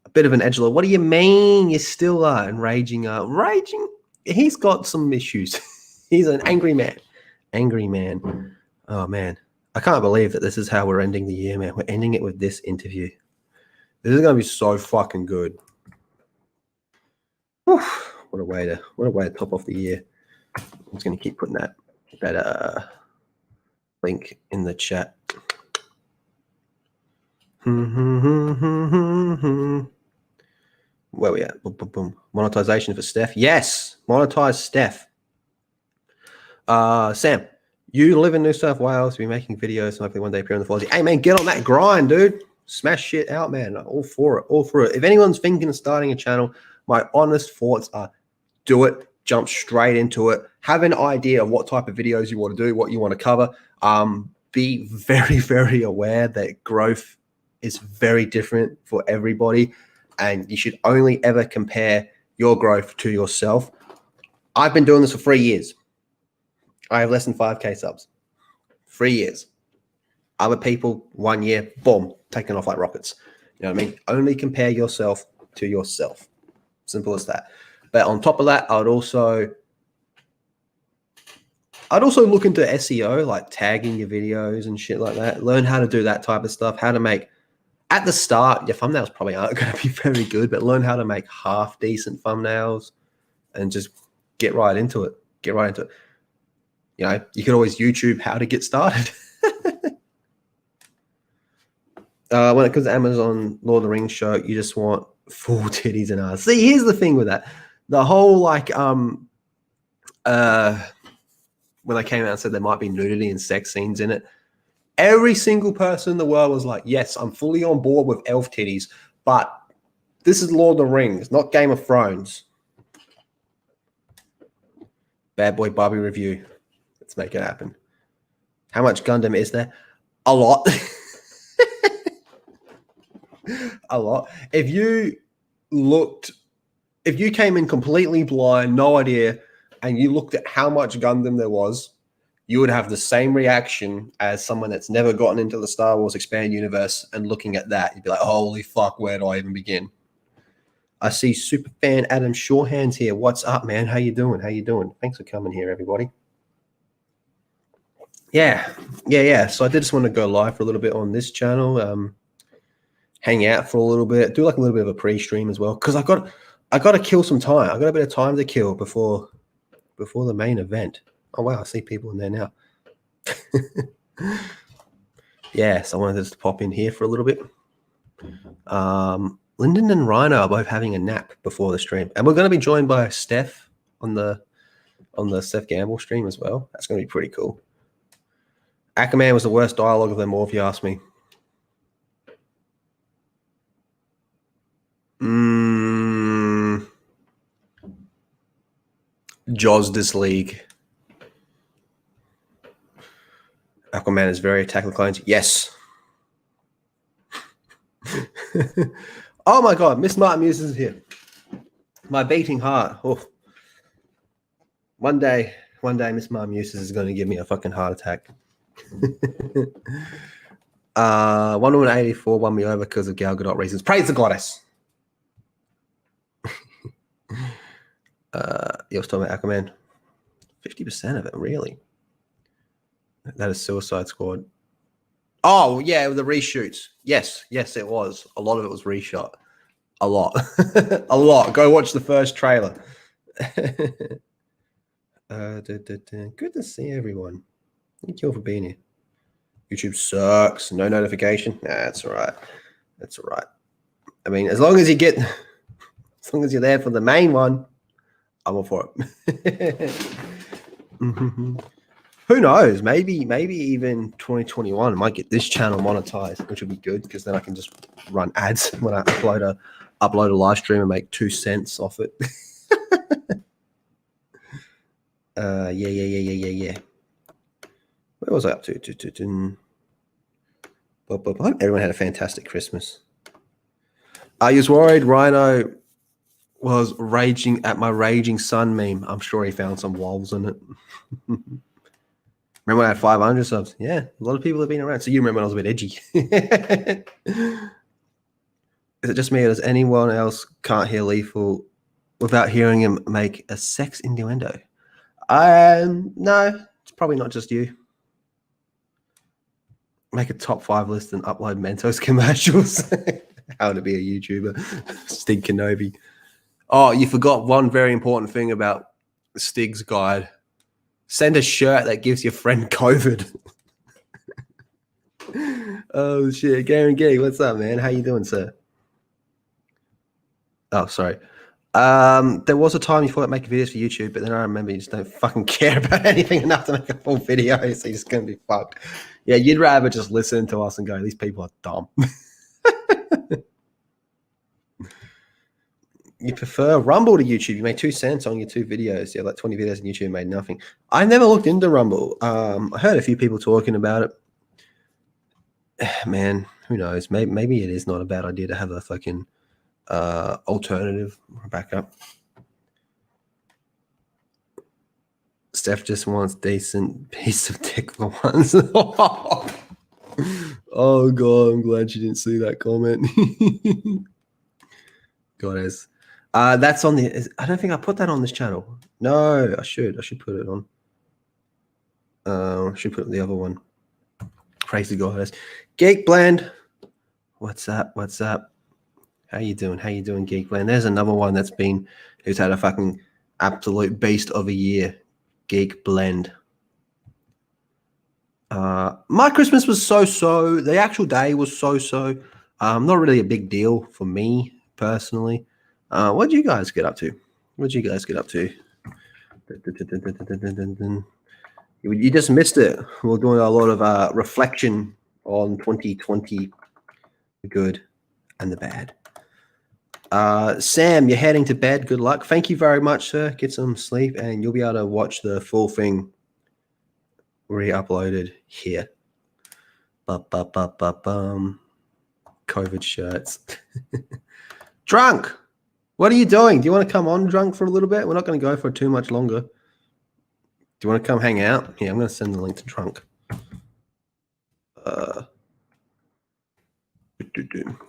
A bit of an edgelord. What do you mean you still are raging? Raging? He's got some issues. He's an angry man. Angry man. Oh, man. I can't believe that this is how we're ending the year, man. We're ending it with this interview. This is going to be so fucking good. Whew. What a way to top off the year. I'm just going to keep putting that link in the chat. Where we at? Boom, boom, boom. Monetization for Steph. Yes, monetize Steph. Sam, you live in New South Wales. You'll be making videos and hopefully one day appear on the Fozzie. Hey, man, get on that grind, dude. Smash shit out, man. All for it. All for it. If anyone's thinking of starting a channel, my honest thoughts are do it. Jump straight into it. Have an idea of what type of videos you want to do, what you want to cover. be very, very aware that growth is very different for everybody, and you should only ever compare your growth to yourself. I've been doing this for 3 years. I have less than 5K subs. 3 years. Other people, 1 year, boom, taking off like rockets. You know what I mean? Only compare yourself to yourself. Simple as that. But on top of that, I'd also look into SEO, like tagging your videos and shit like that. Learn how to do that type of stuff. How to make, at the start, your thumbnails probably aren't going to be very good, but learn how to make half decent thumbnails and just get right into it. Get right into it. You know, you could always YouTube how to get started. When it comes to Amazon Lord of the Rings show, you just want full titties and ass. See, here's the thing with that. The whole like when they came out and said there might be nudity and sex scenes in it, every single person in the world was like, yes, I'm fully on board with elf titties, but this is Lord of the Rings, not Game of Thrones. Bad Boy Barbie review. Let's make it happen. How much Gundam is there? A lot. A lot. If you came in completely blind, no idea, and you looked at how much Gundam there was, you would have the same reaction as someone that's never gotten into the Star Wars expanded universe and looking at that. You'd be like, holy fuck, where do I even begin? I see Superfan Adam Shawhands here. What's up, man? How you doing? How you doing? Thanks for coming here, everybody. Yeah. So I did just want to go live for a little bit on this channel. Hang out for a little bit, do like a little bit of a pre-stream as well, because I got to kill some time. I got a bit of time to kill before the main event. Oh wow, I see people in there now. Yeah, so I wanted to just pop in here for a little bit. Lyndon and Rhino are both having a nap before the stream, and we're going to be joined by Steph on the Steph Gamble stream as well. That's going to be pretty cool. Aquaman was the worst dialogue of them all, if you ask me. Jaws this league. Aquaman is very attack the clones. Yes. Oh my god, Miss Martin Muse is here. My beating heart. Oh. One day, Miss Martin Muse is going to give me a fucking heart attack. Wonder Woman 84 won me over because of Gal Gadot reasons. Praise the goddess. You was talking about Aquaman. 50% of it, really. That is Suicide Squad. Oh, yeah, the reshoots. Yes, it was. A lot of it was reshot. A lot. A lot. Go watch the first trailer. Good to see everyone. Thank you all for being here. YouTube sucks. No notification. Nah, that's all right. That's all right. I mean, as long as you're there for the main one, I'm all for it. Who knows? Maybe even 2021 I might get this channel monetized, which would be good because then I can just run ads when I upload a live stream and make 2 cents off it. Yeah. What was I up to? I hope everyone had a fantastic Christmas. I was worried Rhino was raging at my raging sun meme. I'm sure he found some wolves in it. Remember when I had 500 subs? Yeah, a lot of people have been around. So you remember when I was a bit edgy. Is it just me or does anyone else can't hear Lethal without hearing him make a sex innuendo? No, it's probably not just you. Make a top 5 list and upload Mentos commercials. How to be a YouTuber. Stig Kenobi. Oh, you forgot one very important thing about Stig's guide. Send a shirt that gives your friend COVID. Oh, shit. Garen Gay, what's up, man? How you doing, sir? Oh, sorry. There was a time you thought I'd make videos for YouTube, but then I remember you just don't fucking care about anything enough to make a full video, so you're just going to be fucked. Yeah, you'd rather just listen to us and go, these people are dumb. You prefer Rumble to YouTube. You made 2 cents on your 2 videos. You have like 20 videos on YouTube and made nothing. I never looked into Rumble. I heard a few people talking about it. Man, who knows? Maybe it is not a bad idea to have a fucking alternative or backup. Steph just wants decent piece of dick for once. Oh god, I'm glad you didn't see that comment. Goddess. That's on the. I don't think I put that on this channel. No, I should. I should put it on. I should put the other one. Crazy goddess. Geek Blend. What's up? What's up? How you doing? How you doing, Geek Blend? There's another one who's had a fucking absolute beast of a year. Geek Blend. My Christmas was so-so. The actual day was so-so. Not really a big deal for me personally. What did you guys get up to? What did you guys get up to? You just missed it. We're doing a lot of reflection on 2020, the good and the bad. Sam, you're heading to bed. Good luck. Thank you very much, sir. Get some sleep, and you'll be able to watch the full thing re-uploaded here. COVID shirts. Drunk. What are you doing? Do you want to come on, Drunk, for a little bit? We're not going to go for too much longer. Do you want to come hang out? Yeah, I'm going to send the link to Drunk.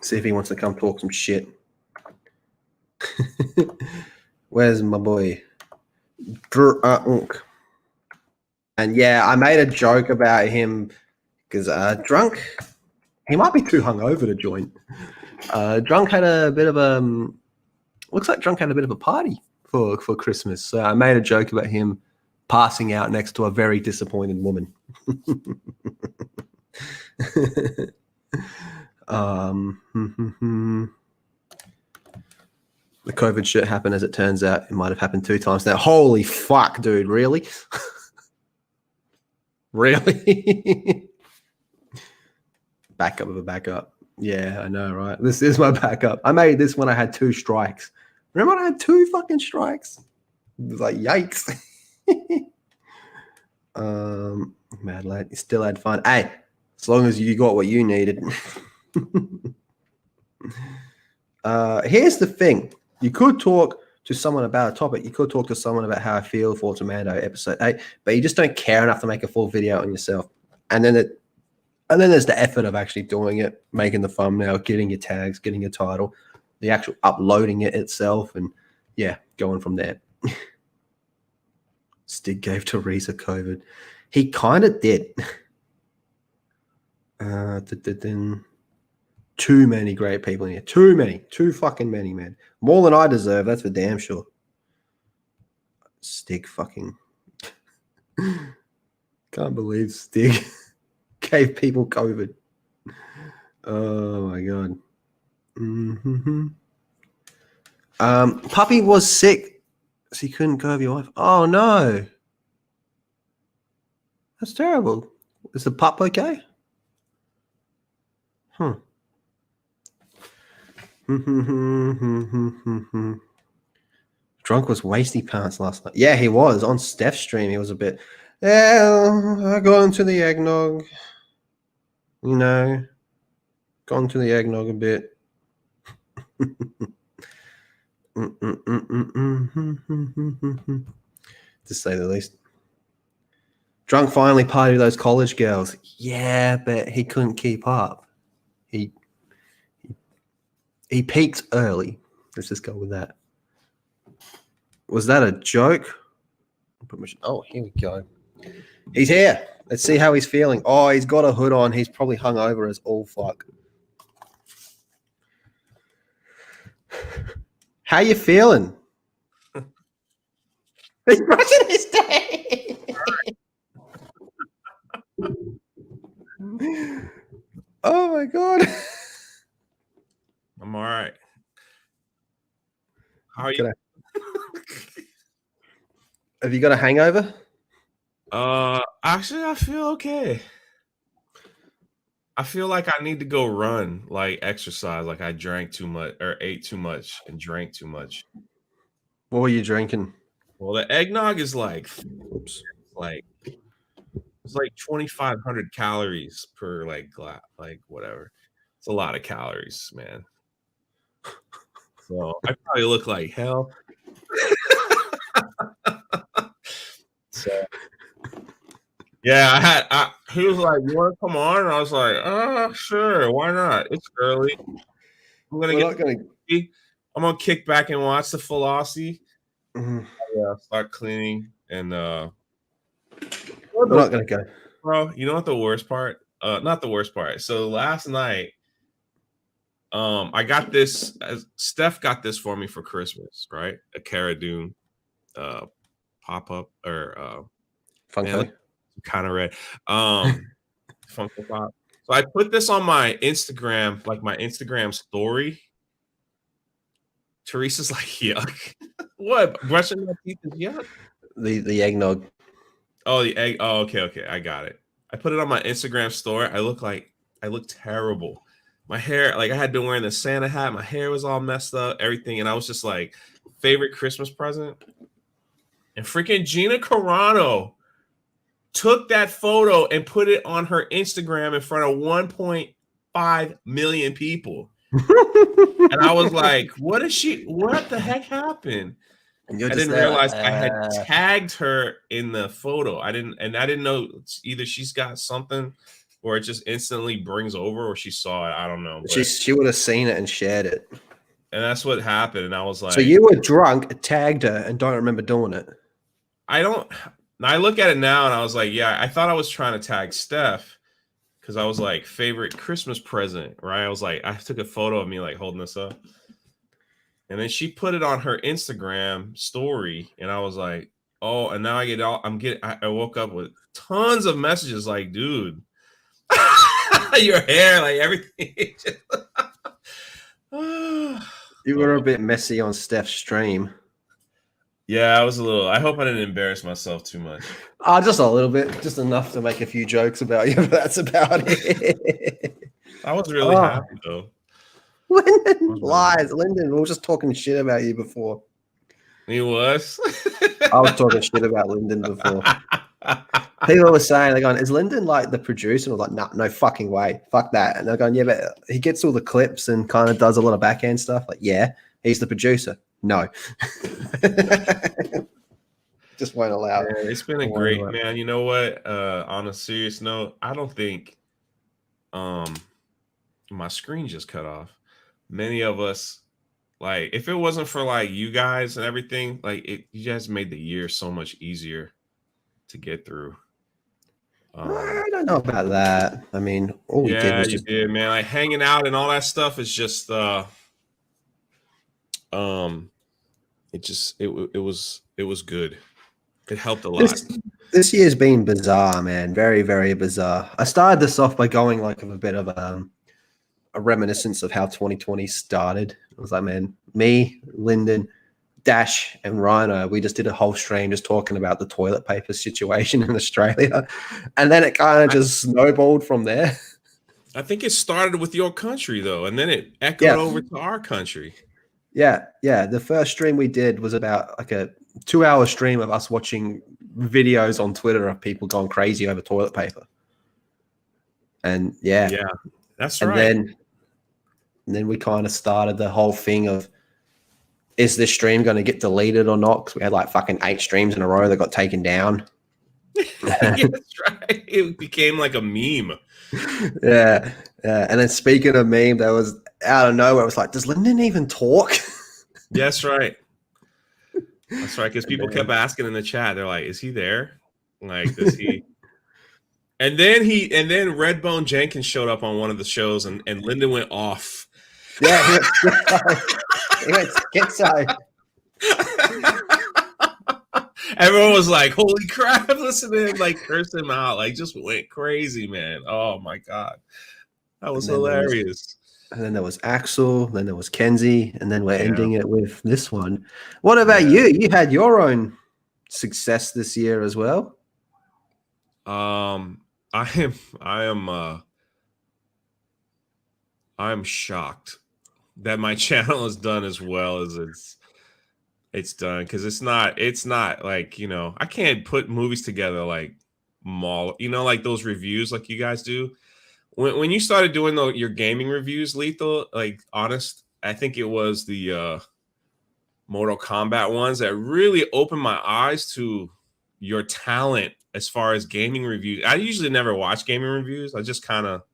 See if he wants to come talk some shit. Where's my boy? Drunk. And yeah, I made a joke about him because Drunk, he might be too hungover to join. Drunk had a bit of a, looks like Drunk had a bit of a party for Christmas. So I made a joke about him passing out next to a very disappointed woman. The COVID shit happened, as it turns out. It might have happened 2 times now. Holy fuck, dude. Really? Really? Backup of a backup. Yeah, I know, right? This is my backup. I made this when I had 2 strikes. Remember when I had 2 fucking strikes? It was like, yikes. Mad lad, you still had fun. Hey, as long as you got what you needed. Here's the thing. You could talk to someone about a topic. You could talk to someone about how I feel for Tomando episode 8, but you just don't care enough to make a full video on yourself. And then there's the effort of actually doing it, making the thumbnail, getting your tags, getting your title, the actual uploading it itself, and yeah, going from there. Stig gave Teresa COVID. He kind of did. Too many great people in here. Too many. Too fucking many, man. More than I deserve. That's for damn sure. Stig fucking. Can't believe Stig gave people COVID. Oh my god. Puppy was sick, so he couldn't go with your wife. Oh no. That's terrible. Is the pup okay? Huh. Drunk was wasty pants last night. Yeah, he was on Steph's stream. He was a bit. Yeah, I got into the eggnog. You know, got into the eggnog a bit. To say the least. Drunk finally partied with those college girls. Yeah, but he couldn't keep up. He peaked early. Let's just go with that. Was that a joke? Oh, here we go. He's here. Let's see how he's feeling. Oh, he's got a hood on. He's probably hungover as all fuck. How you feeling? He's brushing his teeth. Oh my god. I'm all right. How are you? Have you got a hangover? Actually, I feel okay. I feel like I need to go run, like exercise. Like I drank too much or ate too much and drank too much. What were you drinking? Well, the eggnog is like, oops, like It's like 2,500 calories per like glass, like whatever. It's a lot of calories, man. So I probably look like hell. So yeah, he was like, "You want to come on?" And I was like, sure, why not? It's early. I'm gonna kick back and watch the Philosophy. Mhm. Yeah, start cleaning and We're not gonna go. bro, you know what the worst part? Not the worst part. So last night, I got this. Steph got this for me for Christmas, right? A Cara Dune, pop up or Funko. Kind of red, Funko Pop. So I put this on my Instagram, like my Instagram story. Teresa's like, yuck. What? Brushing my teeth is yuck. The eggnog. Oh, the egg. Oh, okay. I got it. I put it on my Instagram story. I look terrible. My hair, like I had been wearing the Santa hat. My hair was all messed up, everything. And I was just like, favorite Christmas present. And freaking Gina Carano took that photo and put it on her Instagram in front of 1.5 million people. And I was like, what the heck happened? And I didn't realize I had tagged her in the photo. I didn't know either she's got something or it just instantly brings over or she saw it. I don't know. She would have seen it and shared it. And that's what happened. And I was like, so you were drunk, tagged her, and don't remember doing it. I look at it now and I was like, yeah, I thought I was trying to tag Steph because I was like, favorite Christmas present, right? I was like, I took a photo of me like holding this up. And then she put it on her Instagram story, and I was like, "Oh!" And now I woke up with tons of messages like, "Dude, your hair, like everything." You were a bit messy on Steph's stream. Yeah, I was a little. I hope I didn't embarrass myself too much. Just a little bit, just enough to make a few jokes about you. But that's about it. I was really happy though. Lyndon lies. Lyndon, we were just talking shit about you before. He was. I was talking shit about Lyndon before. People were saying, they're going, is Lyndon like the producer? And I was like, no fucking way. Fuck that. And they're going, yeah, but he gets all the clips and kind of does a lot of backhand stuff. Like, yeah, he's the producer. No. Just won't allow it. It's been a great, man. You know what? On a serious note, I don't think my screen just cut off. Many of us, like, if it wasn't for like you guys and everything, like you guys made the year so much easier to get through. I don't know about that. I mean, all we did was you did, man. Like hanging out and all that stuff is just it was good. It helped a lot. This year's been bizarre, man. Very, very bizarre. I started this off by going like a bit of a reminiscence of how 2020 started. I was like, man, me, Lyndon, Dash, and Rhino, we just did a whole stream just talking about the toilet paper situation in Australia. And then it kind of just snowballed from there. I think it started with your country, though, and then it echoed over to our country. Yeah. The first stream we did was about like a 2-hour stream of us watching videos on Twitter of people going crazy over toilet paper. And yeah, that's right. And then we kind of started the whole thing of, is this stream going to get deleted or not? Because we had like fucking 8 streams in a row that got taken down. That's right. It became like a meme. Yeah. And then speaking of meme, there was out of nowhere, it was like, does Lyndon even talk? That's right. That's right. Because people kept asking in the chat, they're like, is he there? Like, does he? And then Redbone Jenkins showed up on one of the shows and Lyndon went off. Yeah, he went schizo. Everyone was like, holy crap, listen to him, like curse him out, like just went crazy, man. Oh my God. That was hilarious. And then there was Axel, then there was Kenzie, and then we're ending it with this one. What about you? You had your own success this year as well. I am shocked that my channel is done as well as it's done, because it's not like, you know, I can't put movies together like maul. You know, like those reviews like you guys do. When you started doing your gaming reviews, Lethal, like honest, I think it was the Mortal Kombat ones that really opened my eyes to your talent as far as gaming reviews. I usually never watch gaming reviews. I just bought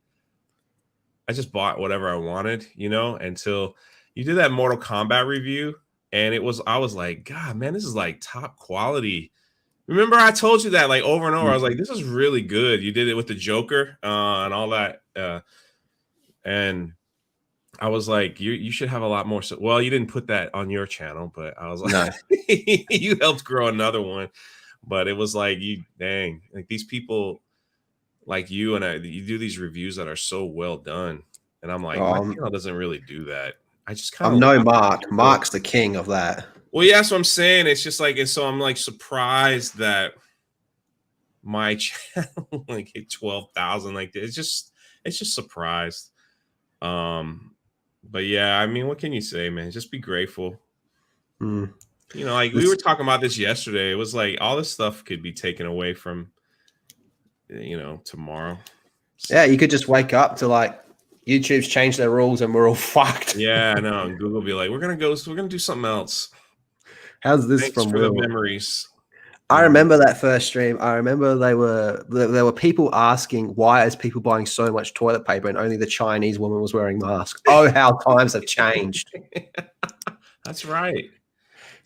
whatever I wanted, you know, until you did that Mortal Kombat review. And I was like, God, man, this is like top quality. Remember, I told you that like over and over. I was like, this is really good. You did it with the Joker and all that. And I was like, you should have a lot more. Well, you didn't put that on your channel, but I was like, no. You helped grow another one. But it was like, dang, like these people like you and you do these reviews that are so well done. And I'm like, my channel doesn't really do that. I just kind of. I'm no Mark. Mark's the king of that. Well, yeah, that's what I'm saying. It's just like, and so I'm like surprised that my channel like hit 12,000. Like it's just surprised. But yeah, I mean, what can you say, man? Just be grateful. You know, like we were talking about this yesterday. It was like all this stuff could be taken away from, you know, tomorrow. So, yeah, you could just wake up to like YouTube's changed their rules and we're all fucked. Yeah, I know. And Google be like, we're gonna do something else. How's this Thanks from for the memories? I remember that first stream. I remember there were people asking why is people buying so much toilet paper and only the Chinese woman was wearing masks. Oh, how times have changed. That's right.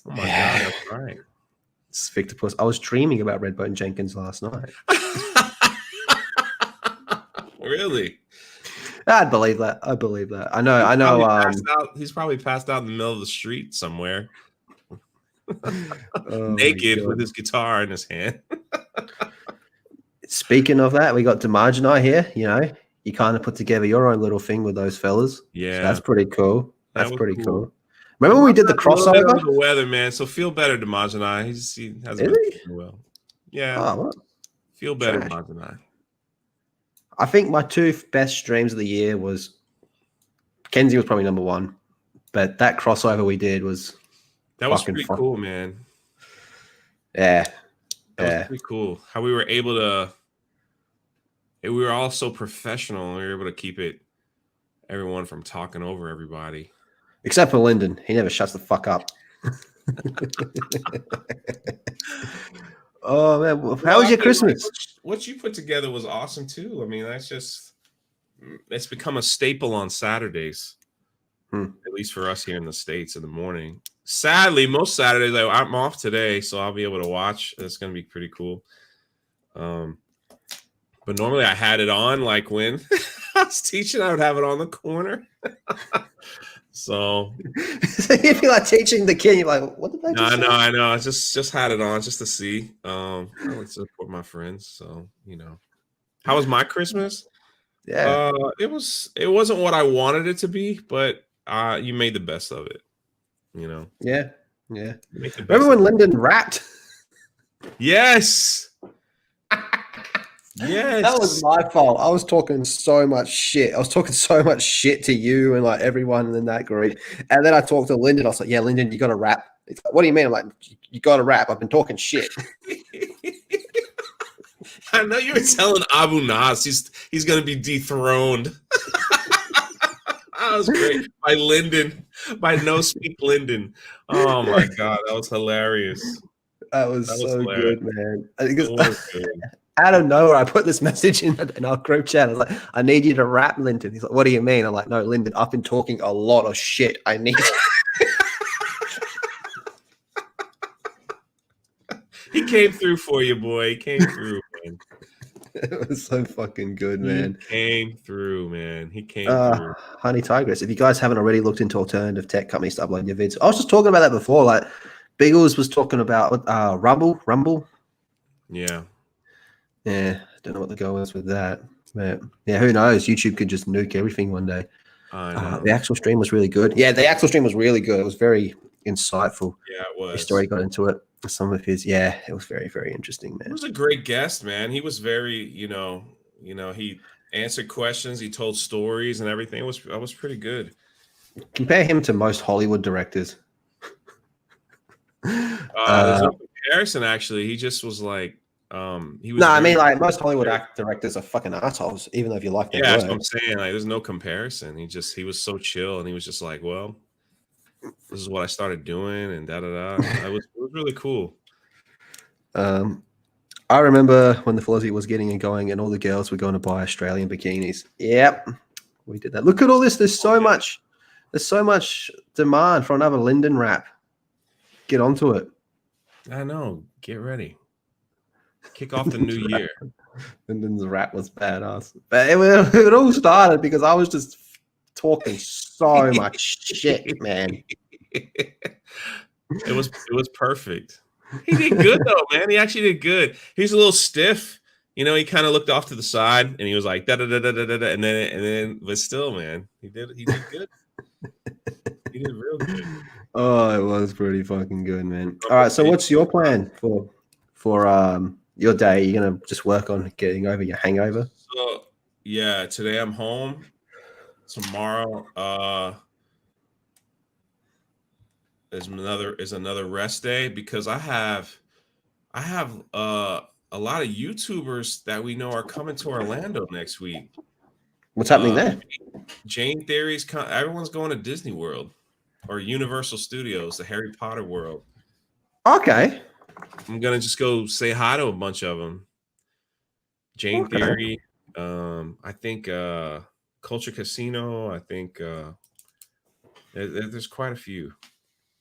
Oh my God, that's right. It's Victorpuss. I was dreaming about Redbone Jenkins last night. Really? I believe that. I know. He's probably passed out in the middle of the street somewhere. Naked with his guitar in his hand. Speaking of that, we got Demarge and I here. You know, you kind of put together your own little thing with those fellas. Yeah, so that's pretty cool. That's pretty cool. Remember when we did the The crossover? weather, man. So feel better, Demarge and I. He hasn't been feeling well. Yeah. Oh, well. Feel better, Demarge and I. I think my two best streams of the year was Kenzie was probably number one, but that crossover we did was. That was pretty cool, man. Yeah. That was pretty cool. How we were able to we were all so professional and we were able to keep everyone from talking over everybody. Except for Lyndon. He never shuts the fuck up. Oh man. How was your Christmas? Like, what you put together was awesome too. I mean, it's become a staple on Saturdays. At least for us here in the States in the morning. Sadly, most Saturdays I'm off today, so I'll be able to watch. It's going to be pretty cool. But normally I had it on like when I was teaching, I would have it on the corner. So you'd be like teaching the kid, you're like, what did they do? I know. I just had it on just to see. I like to support my friends, so you know. How was my Christmas? Yeah. It wasn't what I wanted it to be, but you made the best of it. You know. Yeah. Remember when Lyndon rapped? Yes. Yes. That was my fault. I was talking so much shit. I was talking so much shit to you and like everyone in that group. And then I talked to Lyndon. I was like, yeah, Lyndon, you got to rap. He's like, what do you mean? I'm like, you got to rap. I've been talking shit. I know you were telling Abu Nas he's going to be dethroned. That was great. By Lyndon. By No Speak Lyndon. Oh, my God. That was hilarious. That was so hilarious. good, man. Out of nowhere, I put this message in our group chat. I was like, I need you to rap, Lyndon. He's like, what do you mean? I'm like, no, Lyndon, I've been talking a lot of shit. I need He came through for you, boy. He came through, man. It was so fucking good, man. He came through, man. He came through. Honey Tigress, if you guys haven't already looked into alternative tech companies to upload your vids, I was just talking about that before. Like, Biggles was talking about Rumble. Yeah. Yeah, don't know what the goal is with that. But yeah, who knows? YouTube could just nuke everything one day. The actual stream was really good. Yeah, the actual stream was really good. It was very insightful. Yeah, it was. His story got into it. Some of his, it was very, very interesting, man. He was a great guest, man. He was very, he answered questions, he told stories and everything. That was pretty good. Compare him to most Hollywood directors. There's no comparison, actually. He just was like, He was. No, I mean, like most Hollywood directors are fucking assholes, even though if you like their that's what I'm work. saying. Like, there's no comparison. He was so chill, and he was just like, well, this is what I started doing, and da da da. It was really cool. I remember when the Flozzy was getting and going, and all the girls were going to buy Australian bikinis. Yep, we did that. Look at all this. There's so much demand for another Linden wrap. Get onto it. I know. Get ready. Kick off the new year. Linden's rap was badass, but it all started because I was just talking so much shit, man. It was perfect. He did good though, man. He actually did good. He's a little stiff, you know. He kind of looked off to the side, and he was like da da da da da da, and then, but still, man, he did good. He did real good. Oh, it was pretty fucking good, man. All right, so what's your plan for your day? You're gonna just work on getting over your hangover? So yeah, today I'm home. Tomorrow, is another rest day because I have a lot of YouTubers that we know are coming to Orlando next week. What's happening there? Jane Theory's everyone's going to Disney World or Universal Studios, the Harry Potter world. Okay. I'm gonna just go say hi to a bunch of them. Jane Theory, I think Culture Casino. I think there's quite a few.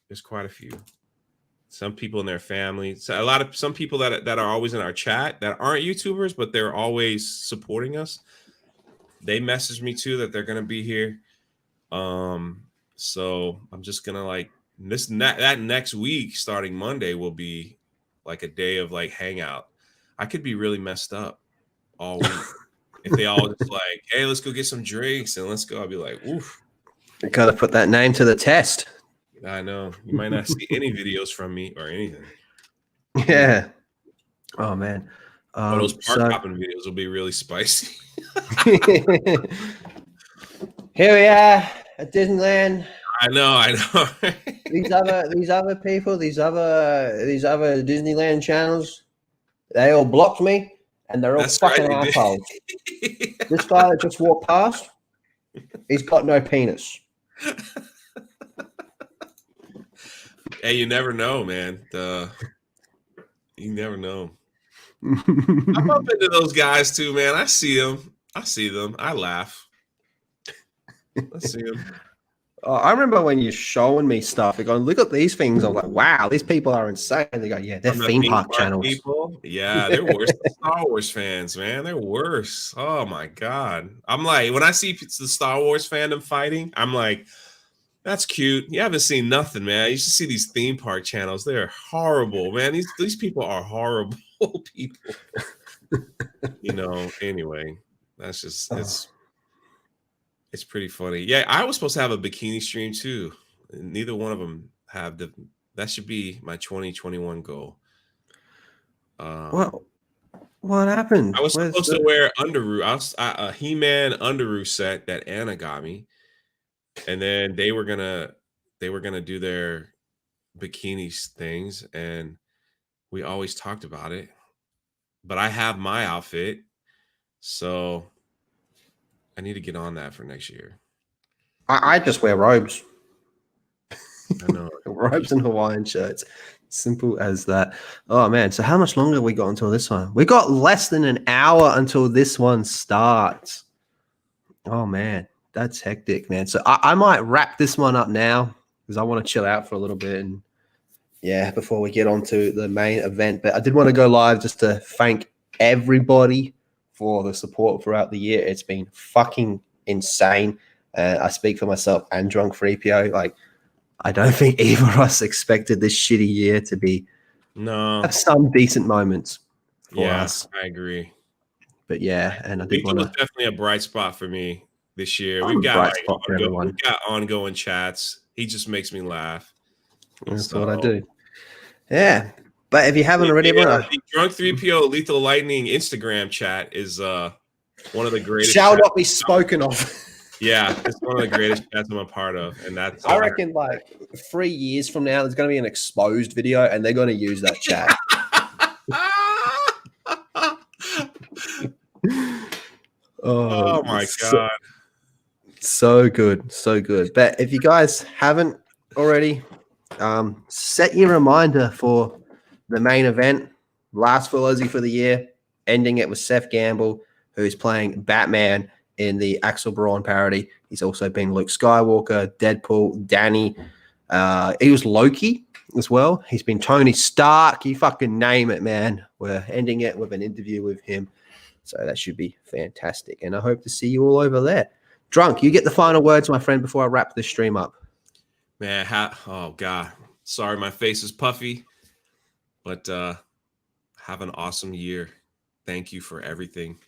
There's quite a few. Some people in their family. So some people that are always in our chat that aren't YouTubers, but they're always supporting us. They messaged me too that they're gonna be here. So I'm just gonna like that next week, starting Monday, will be like a day of like hangout. I could be really messed up all week if they all just like, hey, let's go get some drinks and let's go. I'll be like, oof. You gotta put that name to the test. I know. You might not see any videos from me or anything. Yeah. Oh man. Those park hopping videos will be really spicy. Here we are at Disneyland. I know. these other people, these other Disneyland channels, they all blocked me, and they're all fucking assholes. This guy that just walked past, he's got no penis. Hey, you never know, man. You never know. I'm up into those guys too, man. I see them. I laugh. I see them. I remember when you're showing me stuff, you're going, look at these things. I'm like, wow, these people are insane. They go, yeah, they're theme park channels. People. Yeah, they're worse than Star Wars fans, man. They're worse. Oh my God. I'm like, when I see the Star Wars fandom fighting, I'm like, that's cute. You haven't seen nothing, man. You should see these theme park channels. They're horrible, man. These people are horrible people. You know, anyway, that's just it's pretty funny. Yeah, I was supposed to have a bikini stream too. Neither one of them have that should be my 2021 goal. Well, what happened? I was supposed to wear underoos, a He-Man underoos set that Anna got me. And then they were gonna do their bikinis things, and we always talked about it. But I have my outfit, so I need to get on that for next year. I just wear robes. I know. Robes and Hawaiian shirts. Simple as that. Oh man, so how much longer have we got until this one? We got less than an hour until this one starts. Oh man. That's hectic, man. So I might wrap this one up now because I want to chill out for a little bit and before we get on to the main event. But I did want to go live just to thank everybody for the support throughout the year. It's been fucking insane. I speak for myself and Drunk 3PO. Like, I don't think either of us expected this shitty year to be have some decent moments for us. I agree. But yeah, and I did want to definitely a bright spot for me this year. We've got ongoing chats. He just makes me laugh. That's what I do. Yeah. But if you haven't already, the Drunk 3PO Lethal Lightning Instagram chat is one of the greatest. Shall not be spoken of. Yeah, it's one of the greatest chats I'm a part of. And that's I reckon like 3 years from now, there's going to be an exposed video and they're going to use that chat. Oh my god. So good, so good. But if you guys haven't already, set your reminder for the main event, last full Aussie for the year, ending it with Seth Gamble, who's playing Batman in the Axel Braun parody. He's also been Luke Skywalker, Deadpool, Danny. He was Loki as well. He's been Tony Stark. You fucking name it, man. We're ending it with an interview with him. So that should be fantastic. And I hope to see you all over there. Drunk, you get the final words, my friend, before I wrap this stream up. Man, oh god. Sorry, my face is puffy, but have an awesome year. Thank you for everything.